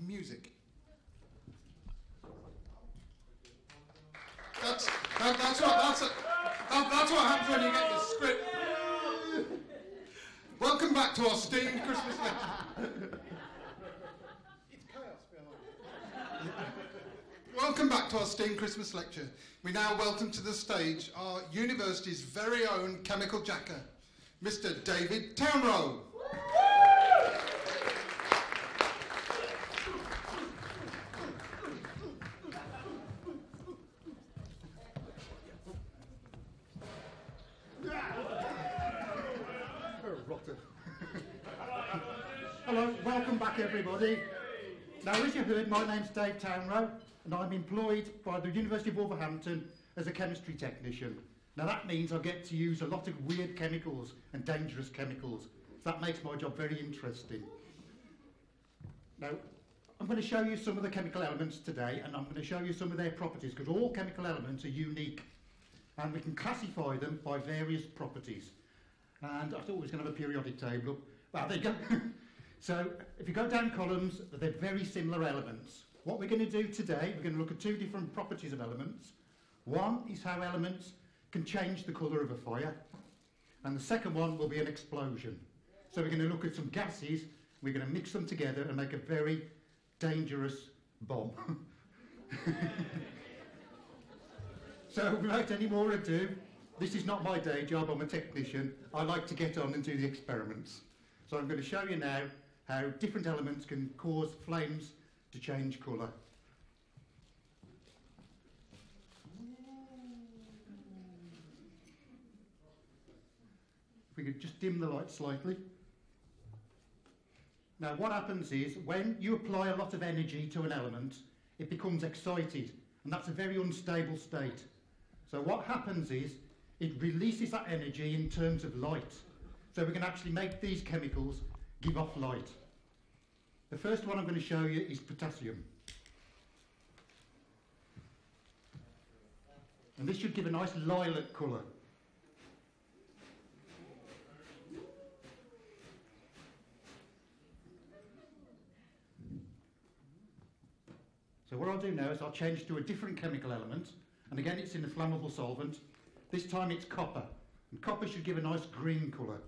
Music. That's what happens when you get the script. Welcome back to our steamed Christmas lecture. It's chaos behind it. back to our STEAM Christmas lecture. We now welcome to the stage our university's very own chemical jacker, Mr. David Townrow. Hello, welcome back everybody. Now as you heard, my name's Dave Townrow and I'm employed by the University of Wolverhampton as a chemistry technician. Now that means I get to use a lot of weird chemicals and dangerous chemicals. So that makes my job very interesting. Now I'm going to show you some of the chemical elements today and I'm going to show you some of their properties because all chemical elements are unique and we can classify them by various properties. And I thought we was going to have a periodic table. Well, there you go. So if you go down columns, they're very similar elements. What we're going to do today, we're going to look at two different properties of elements. One is how elements can change the colour of a fire. And the second one will be an explosion. So we're going to look at some gases, we're going to mix them together and make a very dangerous bomb. So without any more ado, this is not my day job, I'm a technician. I like to get on and do the experiments. So I'm going to show you now how different elements can cause flames to change colour. If we could just dim the light slightly. Now what happens is when you apply a lot of energy to an element, it becomes excited, and that's a very unstable state. So what happens is it releases that energy in terms of light. So we can actually make these chemicals give off light. The first one I'm going to show you is potassium. And this should give a nice lilac colour. So what I'll do now is I'll change to a different chemical element, and again it's in a flammable solvent. This time it's copper, and copper should give a nice green colour.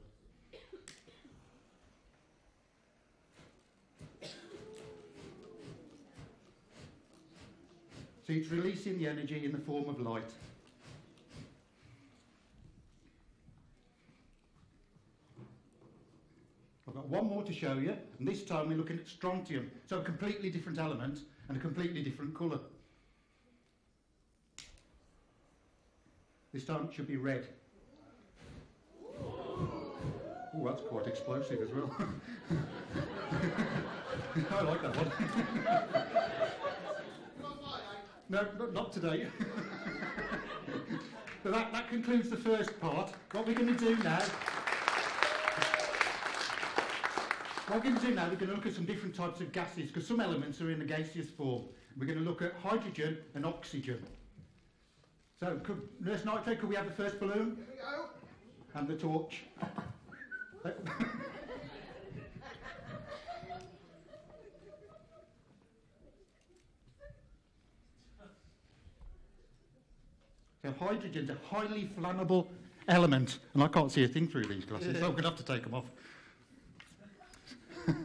So it's releasing the energy in the form of light. I've got one more to show you, and this time we're looking at strontium, so a completely different element and a completely different colour. This time it should be red. Oh, that's quite explosive as well. I like that one. No, not today. So that concludes the first part. What we're going to do now... we're going to look at some different types of gases, because some elements are in a gaseous form. We're going to look at hydrogen and oxygen. So, Nurse Nitro, could we have the first balloon? Here we go. And the torch. So hydrogen's a highly flammable element, and I can't see a thing through these glasses, so I'm going to have to take them off.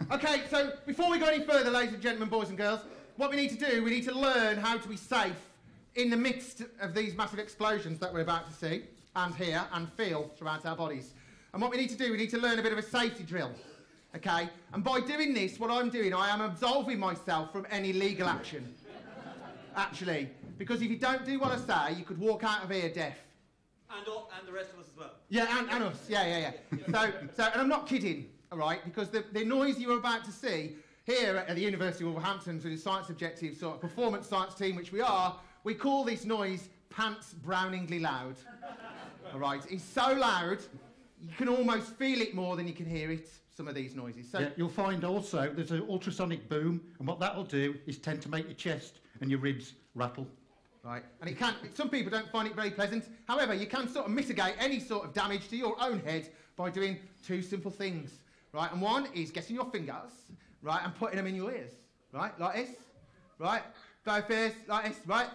Okay, so before we go any further, ladies and gentlemen, boys and girls, what we need to do, we need to learn how to be safe in the midst of these massive explosions that we're about to see and hear and feel throughout our bodies. And what we need to do, we need to learn a bit of a safety drill, okay? And by doing this, what I'm doing, I am absolving myself from any legal action, actually. Because if you don't do what I say, you could walk out of here deaf. And the rest of us as well. Yeah, and us, yeah. So, and I'm not kidding, all right? Because the noise you're about to see here at the University of Wolverhampton, with the science objective sort of performance science team, which we are, we call this noise pants browningly loud. All right, it's so loud, you can almost feel it more than you can hear it, some of these noises. So yeah, you'll find also there's an ultrasonic boom, and what that will do is tend to make your chest and your ribs rattle. Right, and it can, some people don't find it very pleasant. However, you can sort of mitigate any sort of damage to your own head by doing two simple things, right? And one is getting your fingers, right, and putting them in your ears, right, like this, right? Both ears, like this, right?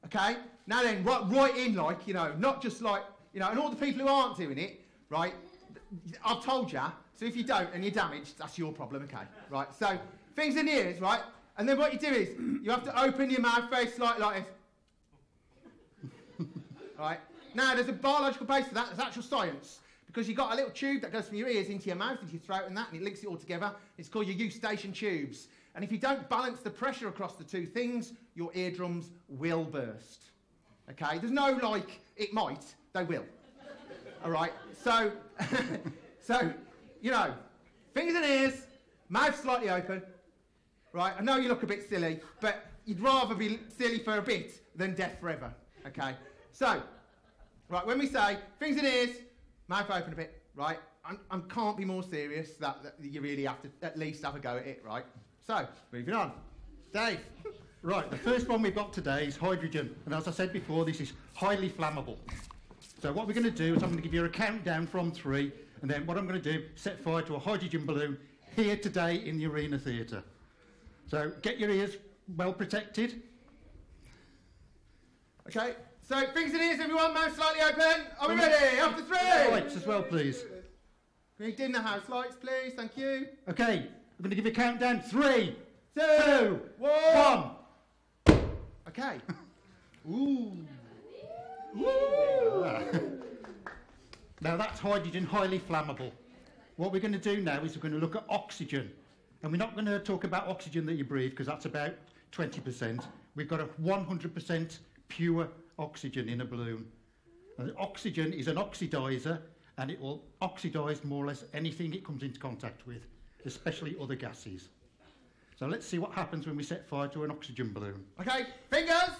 Okay, now then, right in, like, you know, not just like, you know, and all the people who aren't doing it, right, I've told you, so if you don't and you're damaged, that's your problem, okay, right? So, things in the ears, right? And then what you do is, you have to open your mouth very slightly like this, Right? Now, there's a biological base to that. There's actual science. Because you've got a little tube that goes from your ears into your mouth, into your throat and that, and it links it all together. It's called your eustachian tubes. And if you don't balance the pressure across the two things, your eardrums will burst. Okay? There's no, like, it might. They will. All right? So, you know, fingers and ears, mouth slightly open. Right? I know you look a bit silly, but you'd rather be silly for a bit than deaf forever. Okay? So, right, when we say fingers and ears, mouth open a bit, right? I can't be more serious that you really have to at least have a go at it, right? So, moving on. Dave. Right, the first one we've got today is hydrogen. And as I said before, this is highly flammable. So what we're going to do is I'm going to give you a countdown from 3, and then what I'm going to do, set fire to a hydrogen balloon here today in the Arena Theatre. So get your ears well protected. Okay, so fingers and ears, everyone, mouth slightly open. Are we ready? After 3. Lights as well, please. Can you dim the house lights, please? Thank you. Okay, I'm going to give you a countdown. 3, 2, 1. Okay. Ooh. Now that's hydrogen, highly flammable. What we're going to do now is we're going to look at oxygen. And we're not going to talk about oxygen that you breathe, because that's about 20%. We've got a 100% pure oxygen in a balloon. And oxygen is an oxidizer, and it will oxidise more or less anything it comes into contact with, especially other gases. So let's see what happens when we set fire to an oxygen balloon. Okay, fingers.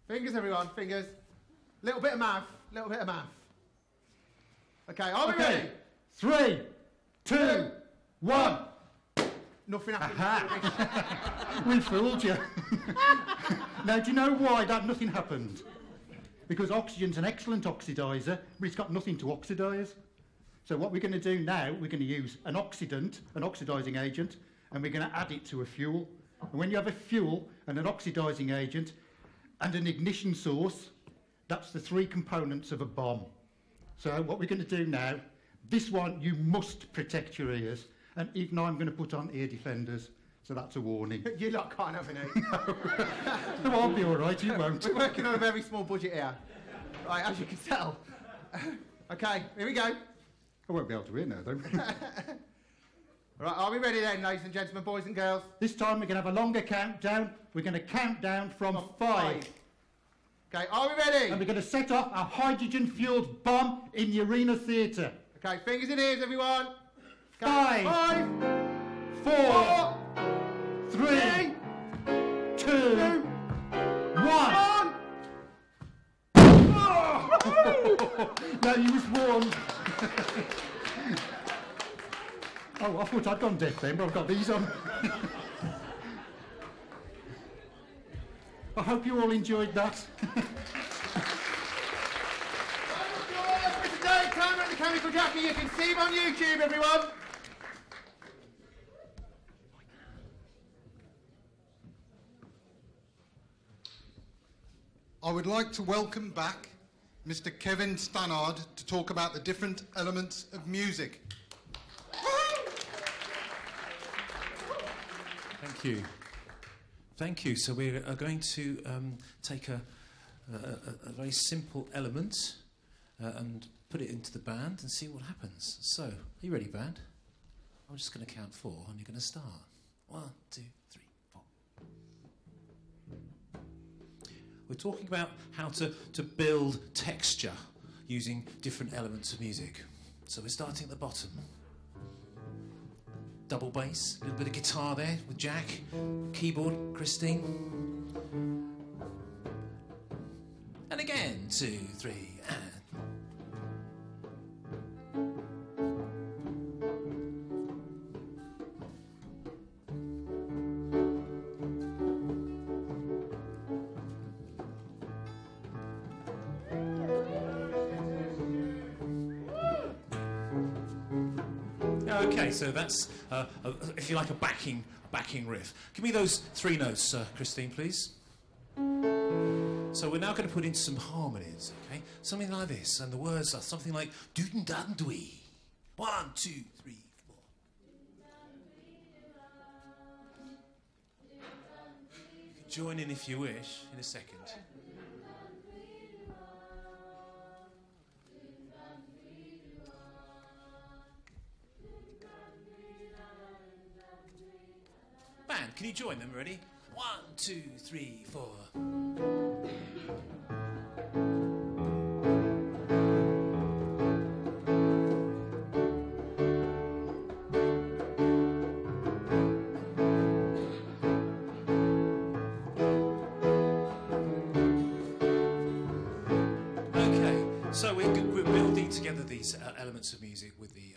Fingers, everyone, fingers. Little bit of mouth, little bit of mouth. Okay, are we ready? 3, 2, 1. Nothing happened. We fooled you. Now, do you know why that nothing happened? Because oxygen's an excellent oxidizer, but it's got nothing to oxidise. So what we're going to do now, we're going to use an oxidant, an oxidising agent, and we're going to add it to a fuel. And when you have a fuel and an oxidising agent and an ignition source, that's the 3 components of a bomb. So what we're going to do now, this one, you must protect your ears. And even I'm going to put on ear defenders, so that's a warning. You lot can't have any. No, I'll be all right, you won't. We're working on a very small budget here. Right, as you can tell. Okay, here we go. I won't be able to hear now, though. Right, are we ready then, ladies and gentlemen, boys and girls? This time we're going to have a longer countdown. We're going to count down from 5. Okay, are we ready? And we're going to set off a hydrogen-fuelled bomb in the Arena Theatre. Okay, fingers in ears, everyone. 5, 4, 3, 2, 1. No, you was warned. Oh, I thought I'd gone deaf then, but I've got these on. I hope you all enjoyed that. Today, Climber and the Chemical Jockey, you can see him on YouTube, everyone. I would like to welcome back Mr. Kevin Stannard to talk about the different elements of music. Thank you. Thank you. So we are going to take a very simple element and put it into the band and see what happens. So, are you ready, band? I'm just going to count 4 and you're going to start. 1, 2, 3, 4. We're talking about how to build texture using different elements of music. So we're starting at the bottom. Double bass, a little bit of guitar there with Jack, keyboard, Christine. And again, 2, 3, and... Okay, so that's, if you like, a backing riff. Give me those 3 notes, Christine, please. So we're now going to put in some harmonies, okay? Something like this, and the words are something like doo-doo-dun-dwee. 1, 2, 3, 4. You can join in if you wish, in a second. band, can you join them? Ready? 1, 2, 3, 4. So we're building together these elements of music with the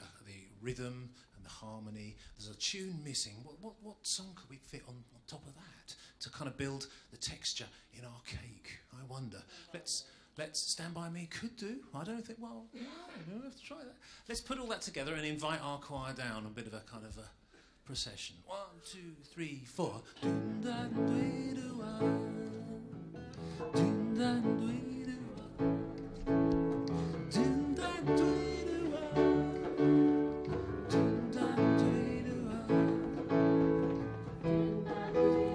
rhythm and the harmony. There's a tune missing. What song could we fit on top of that to kind of build the texture in our cake? I wonder. Let's Stand By Me could do. I don't think. Well, no, let's try that. Let's put all that together and invite our choir down. A bit of a kind of a procession. 1, 2, 3, 4.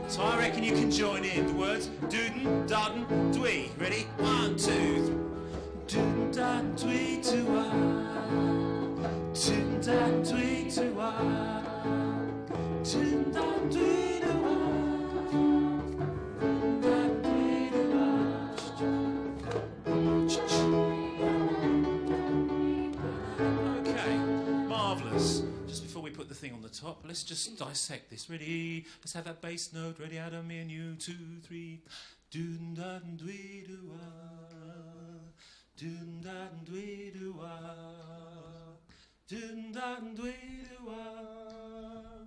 So I reckon you can join in the words doodin, dodden, dwee. Ready? 1, 2, 3. Doodin, dodden, dwee, doo-ah. Doodin, dodden, dwee, doo-ah. Doodin, dodden, dwee, doo-ah. Doodin, dodden, dwee, doo-ah. Okay, marvellous. Just before we put the thing on the top, let's just dissect this. Ready? Let's have that bass note ready out of me and you. 2, 3. Doon da dwee doo ah. Doon da dwee doo ah. Doon da dwee doo ah.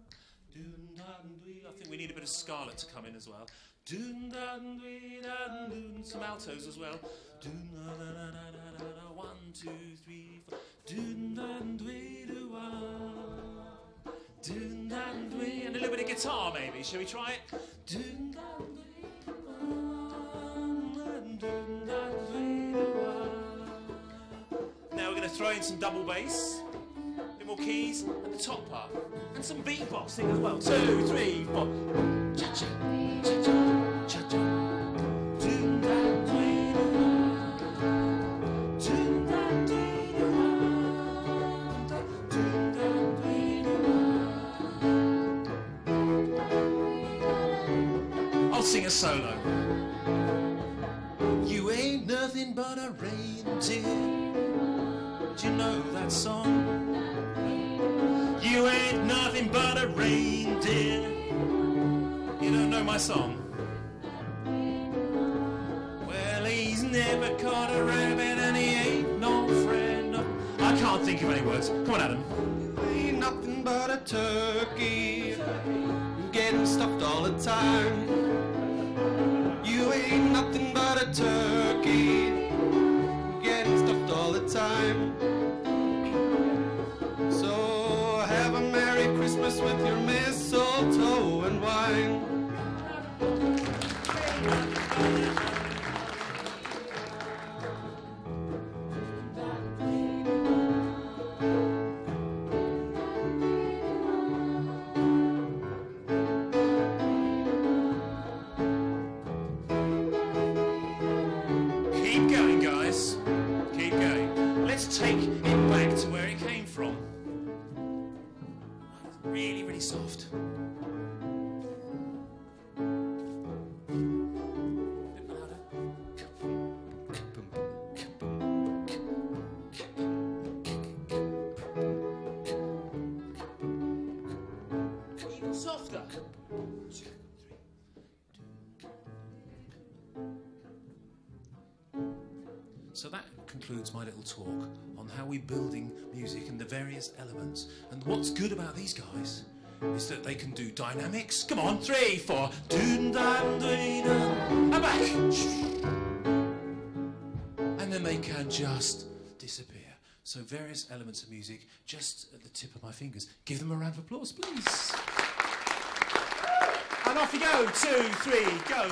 Doon da dwee. I think we need a bit of Scarlet to come in as well. Doon da dwee da doon. Some altos as well. Doon da da da da da da. 1, 2, 3, 4. Doon da dwee doo ah. Doon da dwee. And a little bit of guitar maybe. Shall we try it? Doon da dwee. Now we're going to throw in some double bass, a bit more keys, and the top part, and some beatboxing as well. 2, 3, 4. Cha-cha, cha-cha, cha-cha. I'll sing a solo. You ain't nothing but a reindeer. Do you know that song? You ain't nothing but a reindeer. You don't know my song? Well, he's never caught a rabbit and he ain't no friend of... I can't think of any words. Come on, Adam. Ain't nothing but a turkey, getting stuffed all the time. You ain't nothing but a turkey, getting stuffed all the time. So have a Merry Christmas with your mistletoe and wine. Keep going, guys. Keep going. Let's take it back to where it came from. Really, really soft. Bit louder. Even softer. So that concludes my little talk on how we're building music and the various elements. And what's good about these guys is that they can do dynamics. Come on, 3, 4. And back. And then they can just disappear. So various elements of music just at the tip of my fingers. Give them a round of applause, please. And off you go. 2, 3, go.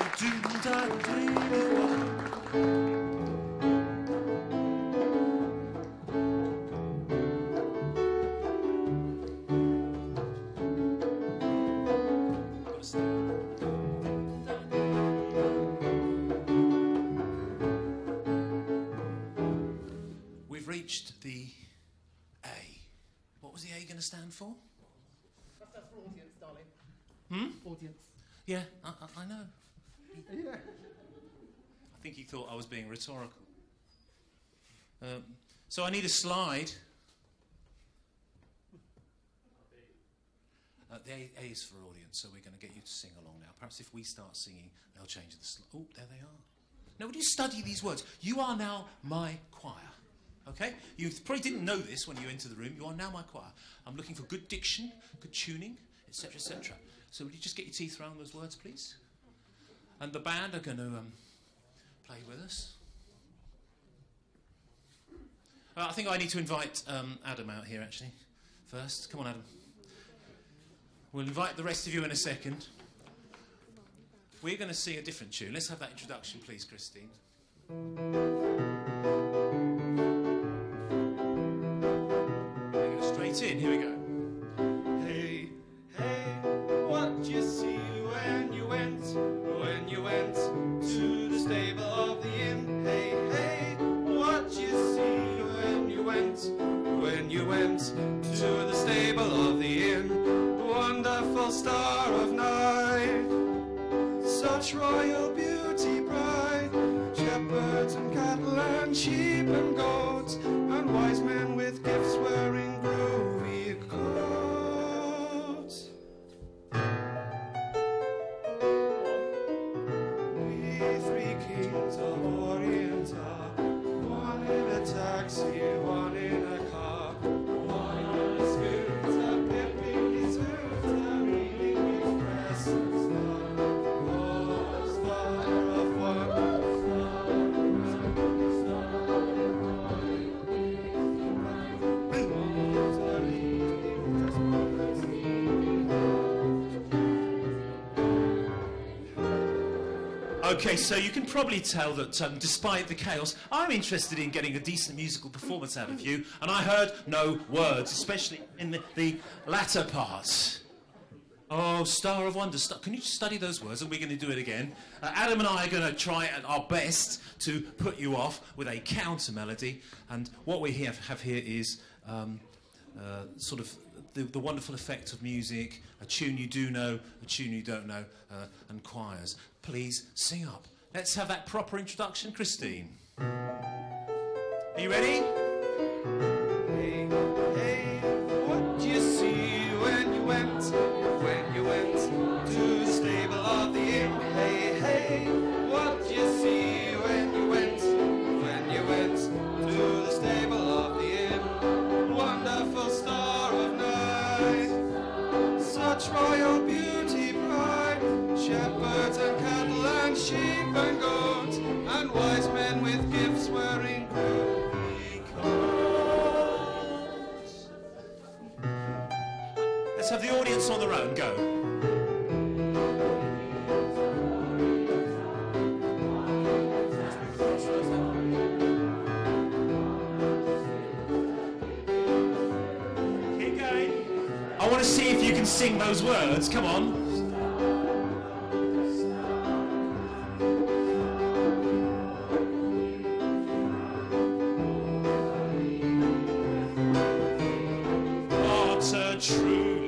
We've reached the A. What was the A going to stand for? That's for audience, darling. Audience. Yeah, I know. Yeah. I think he thought I was being rhetorical. So I need a slide. The A is for audience, so we're going to get you to sing along now. Perhaps if we start singing, they'll change the slide. Oh, there they are. Now, would you study these words? You are now my choir. Okay? You probably didn't know this when you entered the room. You are now my choir. I'm looking for good diction, good tuning, etc., etc. So would you just get your teeth around those words, please? And the band are going to play with us. I think I need to invite Adam out here, actually, first. Come on, Adam. We'll invite the rest of you in a second. We're going to sing a different tune. Let's have that introduction, please, Christine. We're going straight in. Here we go. Hey, hey, what'd you see when you went to the stable of the inn? Hey, hey, what'd you see when you went to the stable of the inn? Wonderful star of night, such royal beauty bright, shepherds and cattle and sheep and goats, and wise men with gifts wearing groovy coats. We three kings of Orient are, one in a taxi, one in a car, one on a scooter, pipping his hooter, reading with presents. Okay, so you can probably tell that despite the chaos, I'm interested in getting a decent musical performance out of you, and I heard no words, especially in the latter parts. Oh, Star of Wonder, can you study those words, and we're going to do it again? Adam and I are going to try our best to put you off with a counter melody, and what we have here is sort of the wonderful effect of music, a tune you do know, a tune you don't know, and choirs. Please sing up. Let's have that proper introduction, Christine. Are you ready? Hey, hey, what'd you see when you went to the stable of the inn? Hey, hey, what'd you see when you went to the stable of the inn? Wonderful star of night, such royal beauty bright, shepherds and cattle and sheep and goats, and wise men with gifts wearing groovy coats. Let's have the audience on their own. Go. Keep going. I want to see if you can sing those words. Come on. Truly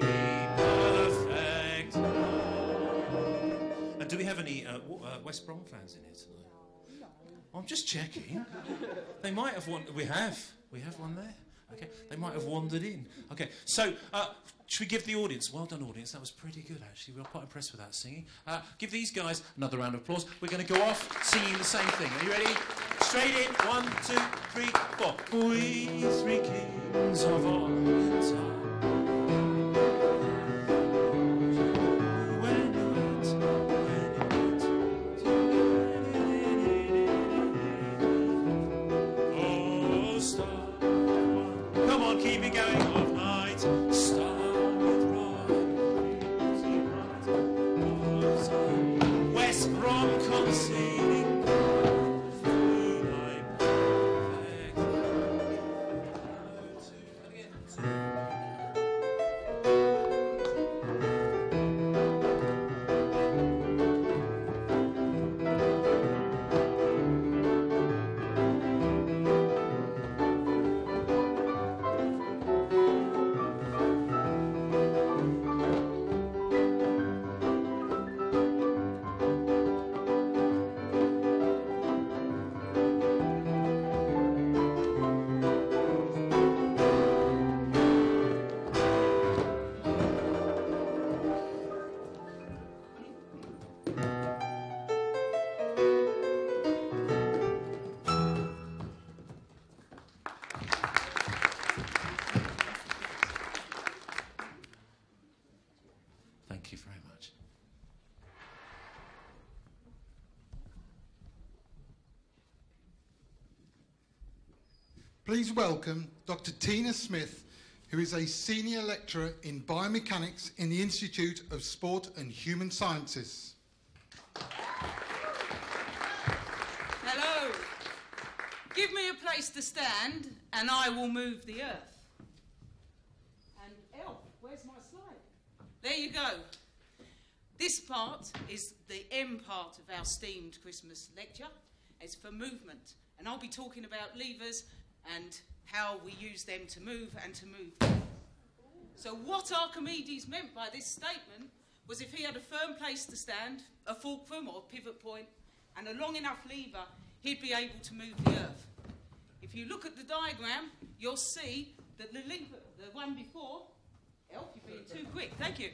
perfect. And do we have any West Brom fans in here tonight? No. I'm just checking. They might have wandered. We have one there. Okay. They might have wandered in. Okay. So should we give the audience? Well done, audience. That was pretty good, actually. We were quite impressed with that singing. Give these guys another round of applause. We're going to go off singing the same thing. Are you ready? Straight in. 1, 2, 3, 4. We three kings of Orient are. Keep it going of night, star with royal West Brom concealing through thy perfect. Please welcome Dr. Tina Smith, who is a senior lecturer in biomechanics in the Institute of Sport and Human Sciences. Hello. Give me a place to stand and I will move the earth. And Elf, where's my slide? There you go. This part is the M part of our steamed Christmas lecture. It's for movement. And I'll be talking about levers and how we use them to move and to move them. So what Archimedes meant by this statement was if he had a firm place to stand, a fulcrum or pivot point, and a long enough lever, he'd be able to move the earth. If you look at the diagram, you'll see that the lever, the one before, Elf, you're being too quick, thank you.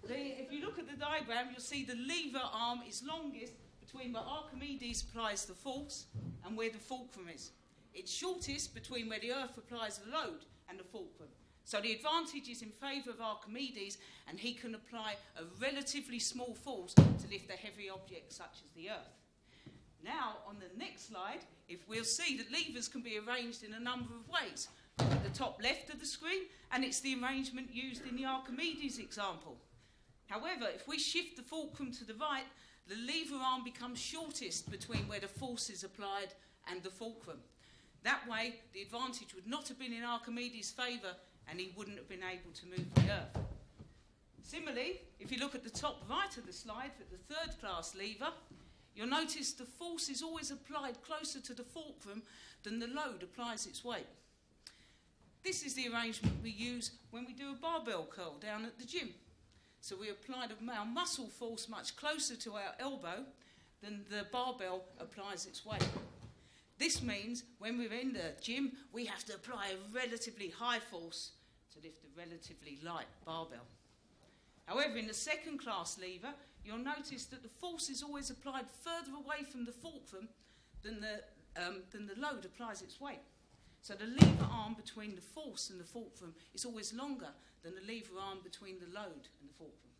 If you look at the diagram, you'll see the lever arm is longest between where Archimedes applies the force and where the fulcrum is. It's shortest between where the earth applies the load and the fulcrum. So the advantage is in favour of Archimedes, and he can apply a relatively small force to lift a heavy object such as the earth. Now, on the next slide, we'll see that levers can be arranged in a number of ways. Look at the top left of the screen, and it's the arrangement used in the Archimedes example. However, if we shift the fulcrum to the right, the lever arm becomes shortest between where the force is applied and the fulcrum. That way, the advantage would not have been in Archimedes' favour, and he wouldn't have been able to move the earth. Similarly, if you look at the top right of the slide for the third class lever, you'll notice the force is always applied closer to the fulcrum than the load applies its weight. This is the arrangement we use when we do a barbell curl down at the gym. So we apply our muscle force much closer to our elbow than the barbell applies its weight. This means when we're in the gym, we have to apply a relatively high force to lift a relatively light barbell. However, in the second class lever, you'll notice that the force is always applied further away from the fulcrum than the load applies its weight. So the lever arm between the force and the fulcrum is always longer than the lever arm between the load and the fulcrum.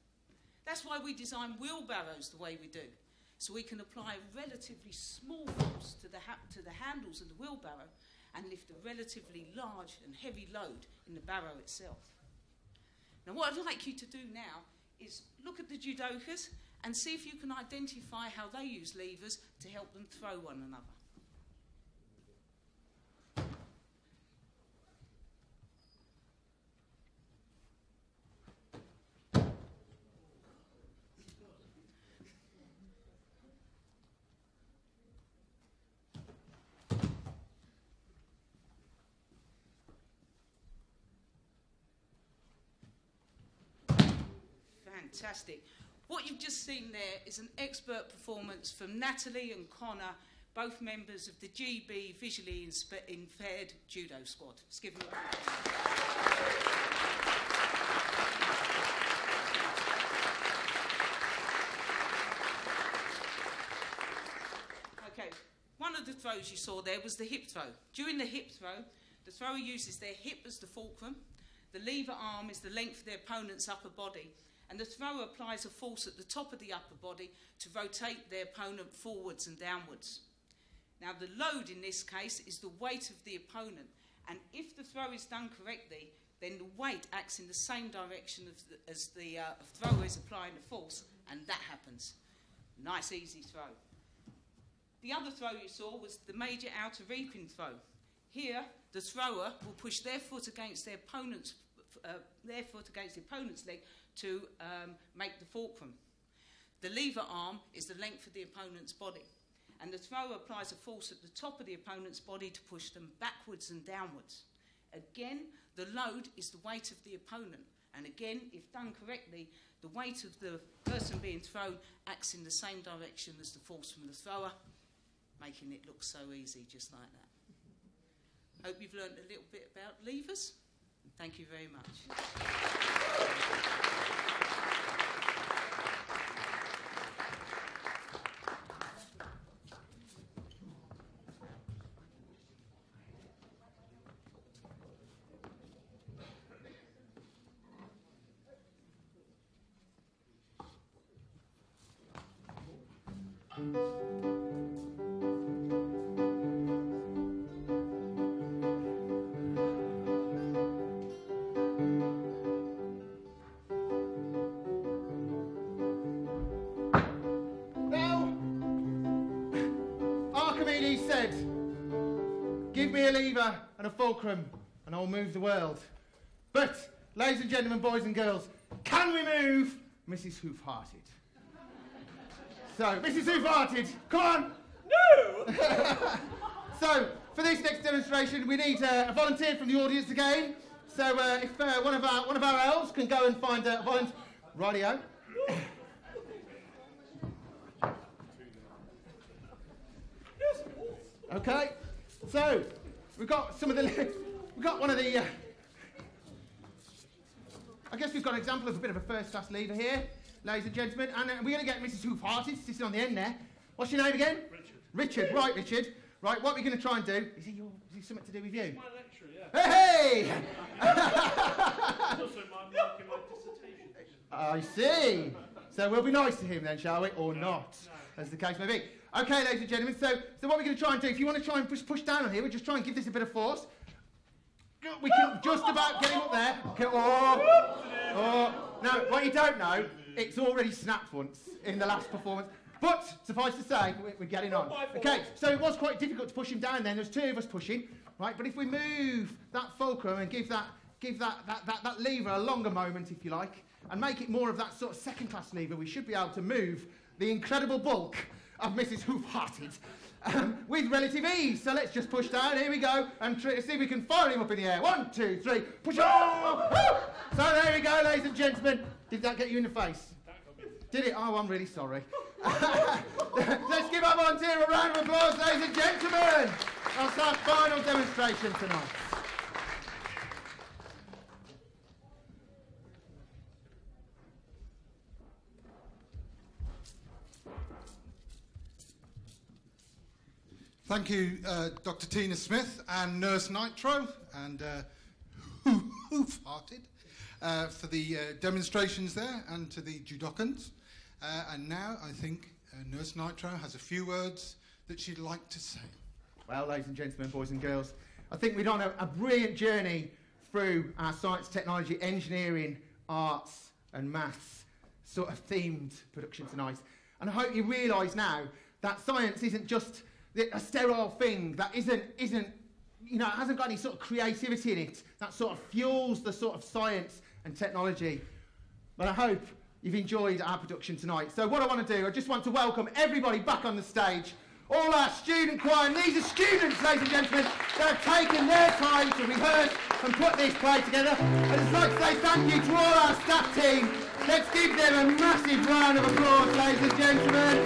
That's why we design wheelbarrows the way we do. So we can apply a relatively small force to the handles of the wheelbarrow and lift a relatively large and heavy load in the barrow itself. Now what I'd like you to do now is look at the judokas and see if you can identify how they use levers to help them throw one another. Fantastic. What you've just seen there is an expert performance from Natalie and Connor, both members of the GB Visually Impaired Judo Squad. Let's give them a applause. Okay, one of the throws you saw there was the hip throw. During the hip throw, the thrower uses their hip as the fulcrum, the lever arm is the length of their opponent's upper body, and the thrower applies a force at the top of the upper body to rotate their opponent forwards and downwards. Now the load in this case is the weight of the opponent, and if the throw is done correctly, then the weight acts in the same direction as the thrower is applying the force, and that happens. Nice easy throw. The other throw you saw was the major outer reaping throw. Here the thrower will push their foot against their opponent's leg to make the fulcrum. The lever arm is the length of the opponent's body, and the thrower applies a force at the top of the opponent's body to push them backwards and downwards. Again, the load is the weight of the opponent, and again, if done correctly, the weight of the person being thrown acts in the same direction as the force from the thrower, making it look so easy, just like that. Hope you've learned a little bit about levers. Thank you very much. me a lever and a fulcrum, and I'll move the world. But, ladies and gentlemen, boys and girls, can we move Mrs. Hoofhearted? So, Mrs. Hoofhearted, come on! No! So, for this next demonstration, we need a volunteer from the audience again. So, if one of our elves can go and find a volunteer. Rightio. Okay. So, we've got one of the. I guess we've got an example of a bit of a first-class lever here, ladies and gentlemen, and we're going to get Mrs. Hoofhearted sitting on the end there. What's your name again? Richard. Right, Richard. Right, what we're going to try and do, is he something to do with you? My lecturer, yeah. Hey! It's also my marking my dissertation. I see. So we'll be nice to him then, shall we? Or not, as the case may be. Okay, ladies and gentlemen, so what we're going to try and do, if you want to try and push down on here, we'll just try and give this a bit of force. We can just about get him up there. Okay, Now, what you don't know, it's already snapped once in the last performance. But, suffice to say, we're getting on. Okay, so it was quite difficult to push him down then. There's two of us pushing, right? But if we move that fulcrum and give that lever a longer moment, if you like, and make it more of that sort of second-class lever, we should be able to move the incredible bulk of Mrs. Hoofhearted with relative ease. So let's just push down. Here we go. And see if we can fire him up in the air. 1, 2, 3. Push on! So there we go, ladies and gentlemen. Did that get you in the face? Did it? Oh, I'm really sorry. Let's give our volunteer a round of applause, ladies and gentlemen. That's our final demonstration tonight. Thank you, Dr. Tina Smith and Nurse Nitro and Hoofhearted for the demonstrations there, and to the judokans. And now I think Nurse Nitro has a few words that she'd like to say. Well, ladies and gentlemen, boys and girls, I think we've done a brilliant journey through our science, technology, engineering, arts and maths sort of themed production tonight. And I hope you realise now that science isn't just a sterile thing that isn't, you know, it hasn't got any sort of creativity in it that sort of fuels the sort of science and technology. But I hope you've enjoyed our production tonight. So what I want to do, I just want to welcome everybody back on the stage, all our student choir, and these are students, ladies and gentlemen, that have taken their time to rehearse and put this play together. I'd just like to say thank you to all our staff team. Let's give them a massive round of applause, ladies and gentlemen.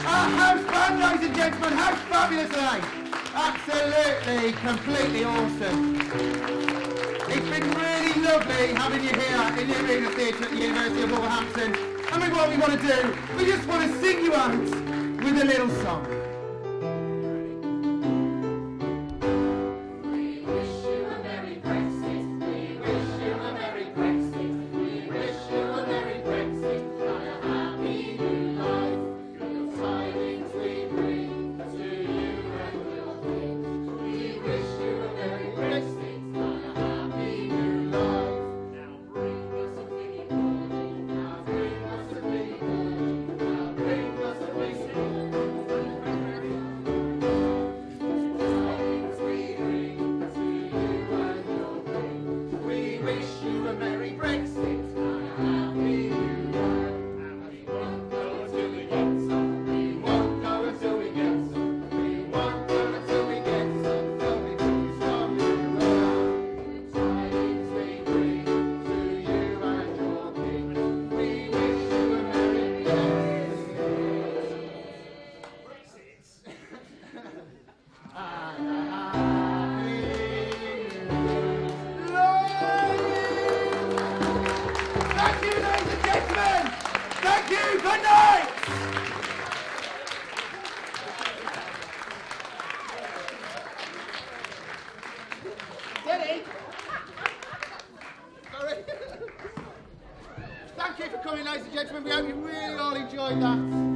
Our house band, ladies and gentlemen, how fabulous are they? Absolutely, completely awesome. It's been really lovely having you here in the Arena Theatre at the University of Wolverhampton. And what we want to do, we just want to sing you out with a little song. Thank you for coming, ladies and gentlemen. We hope you really all enjoyed that.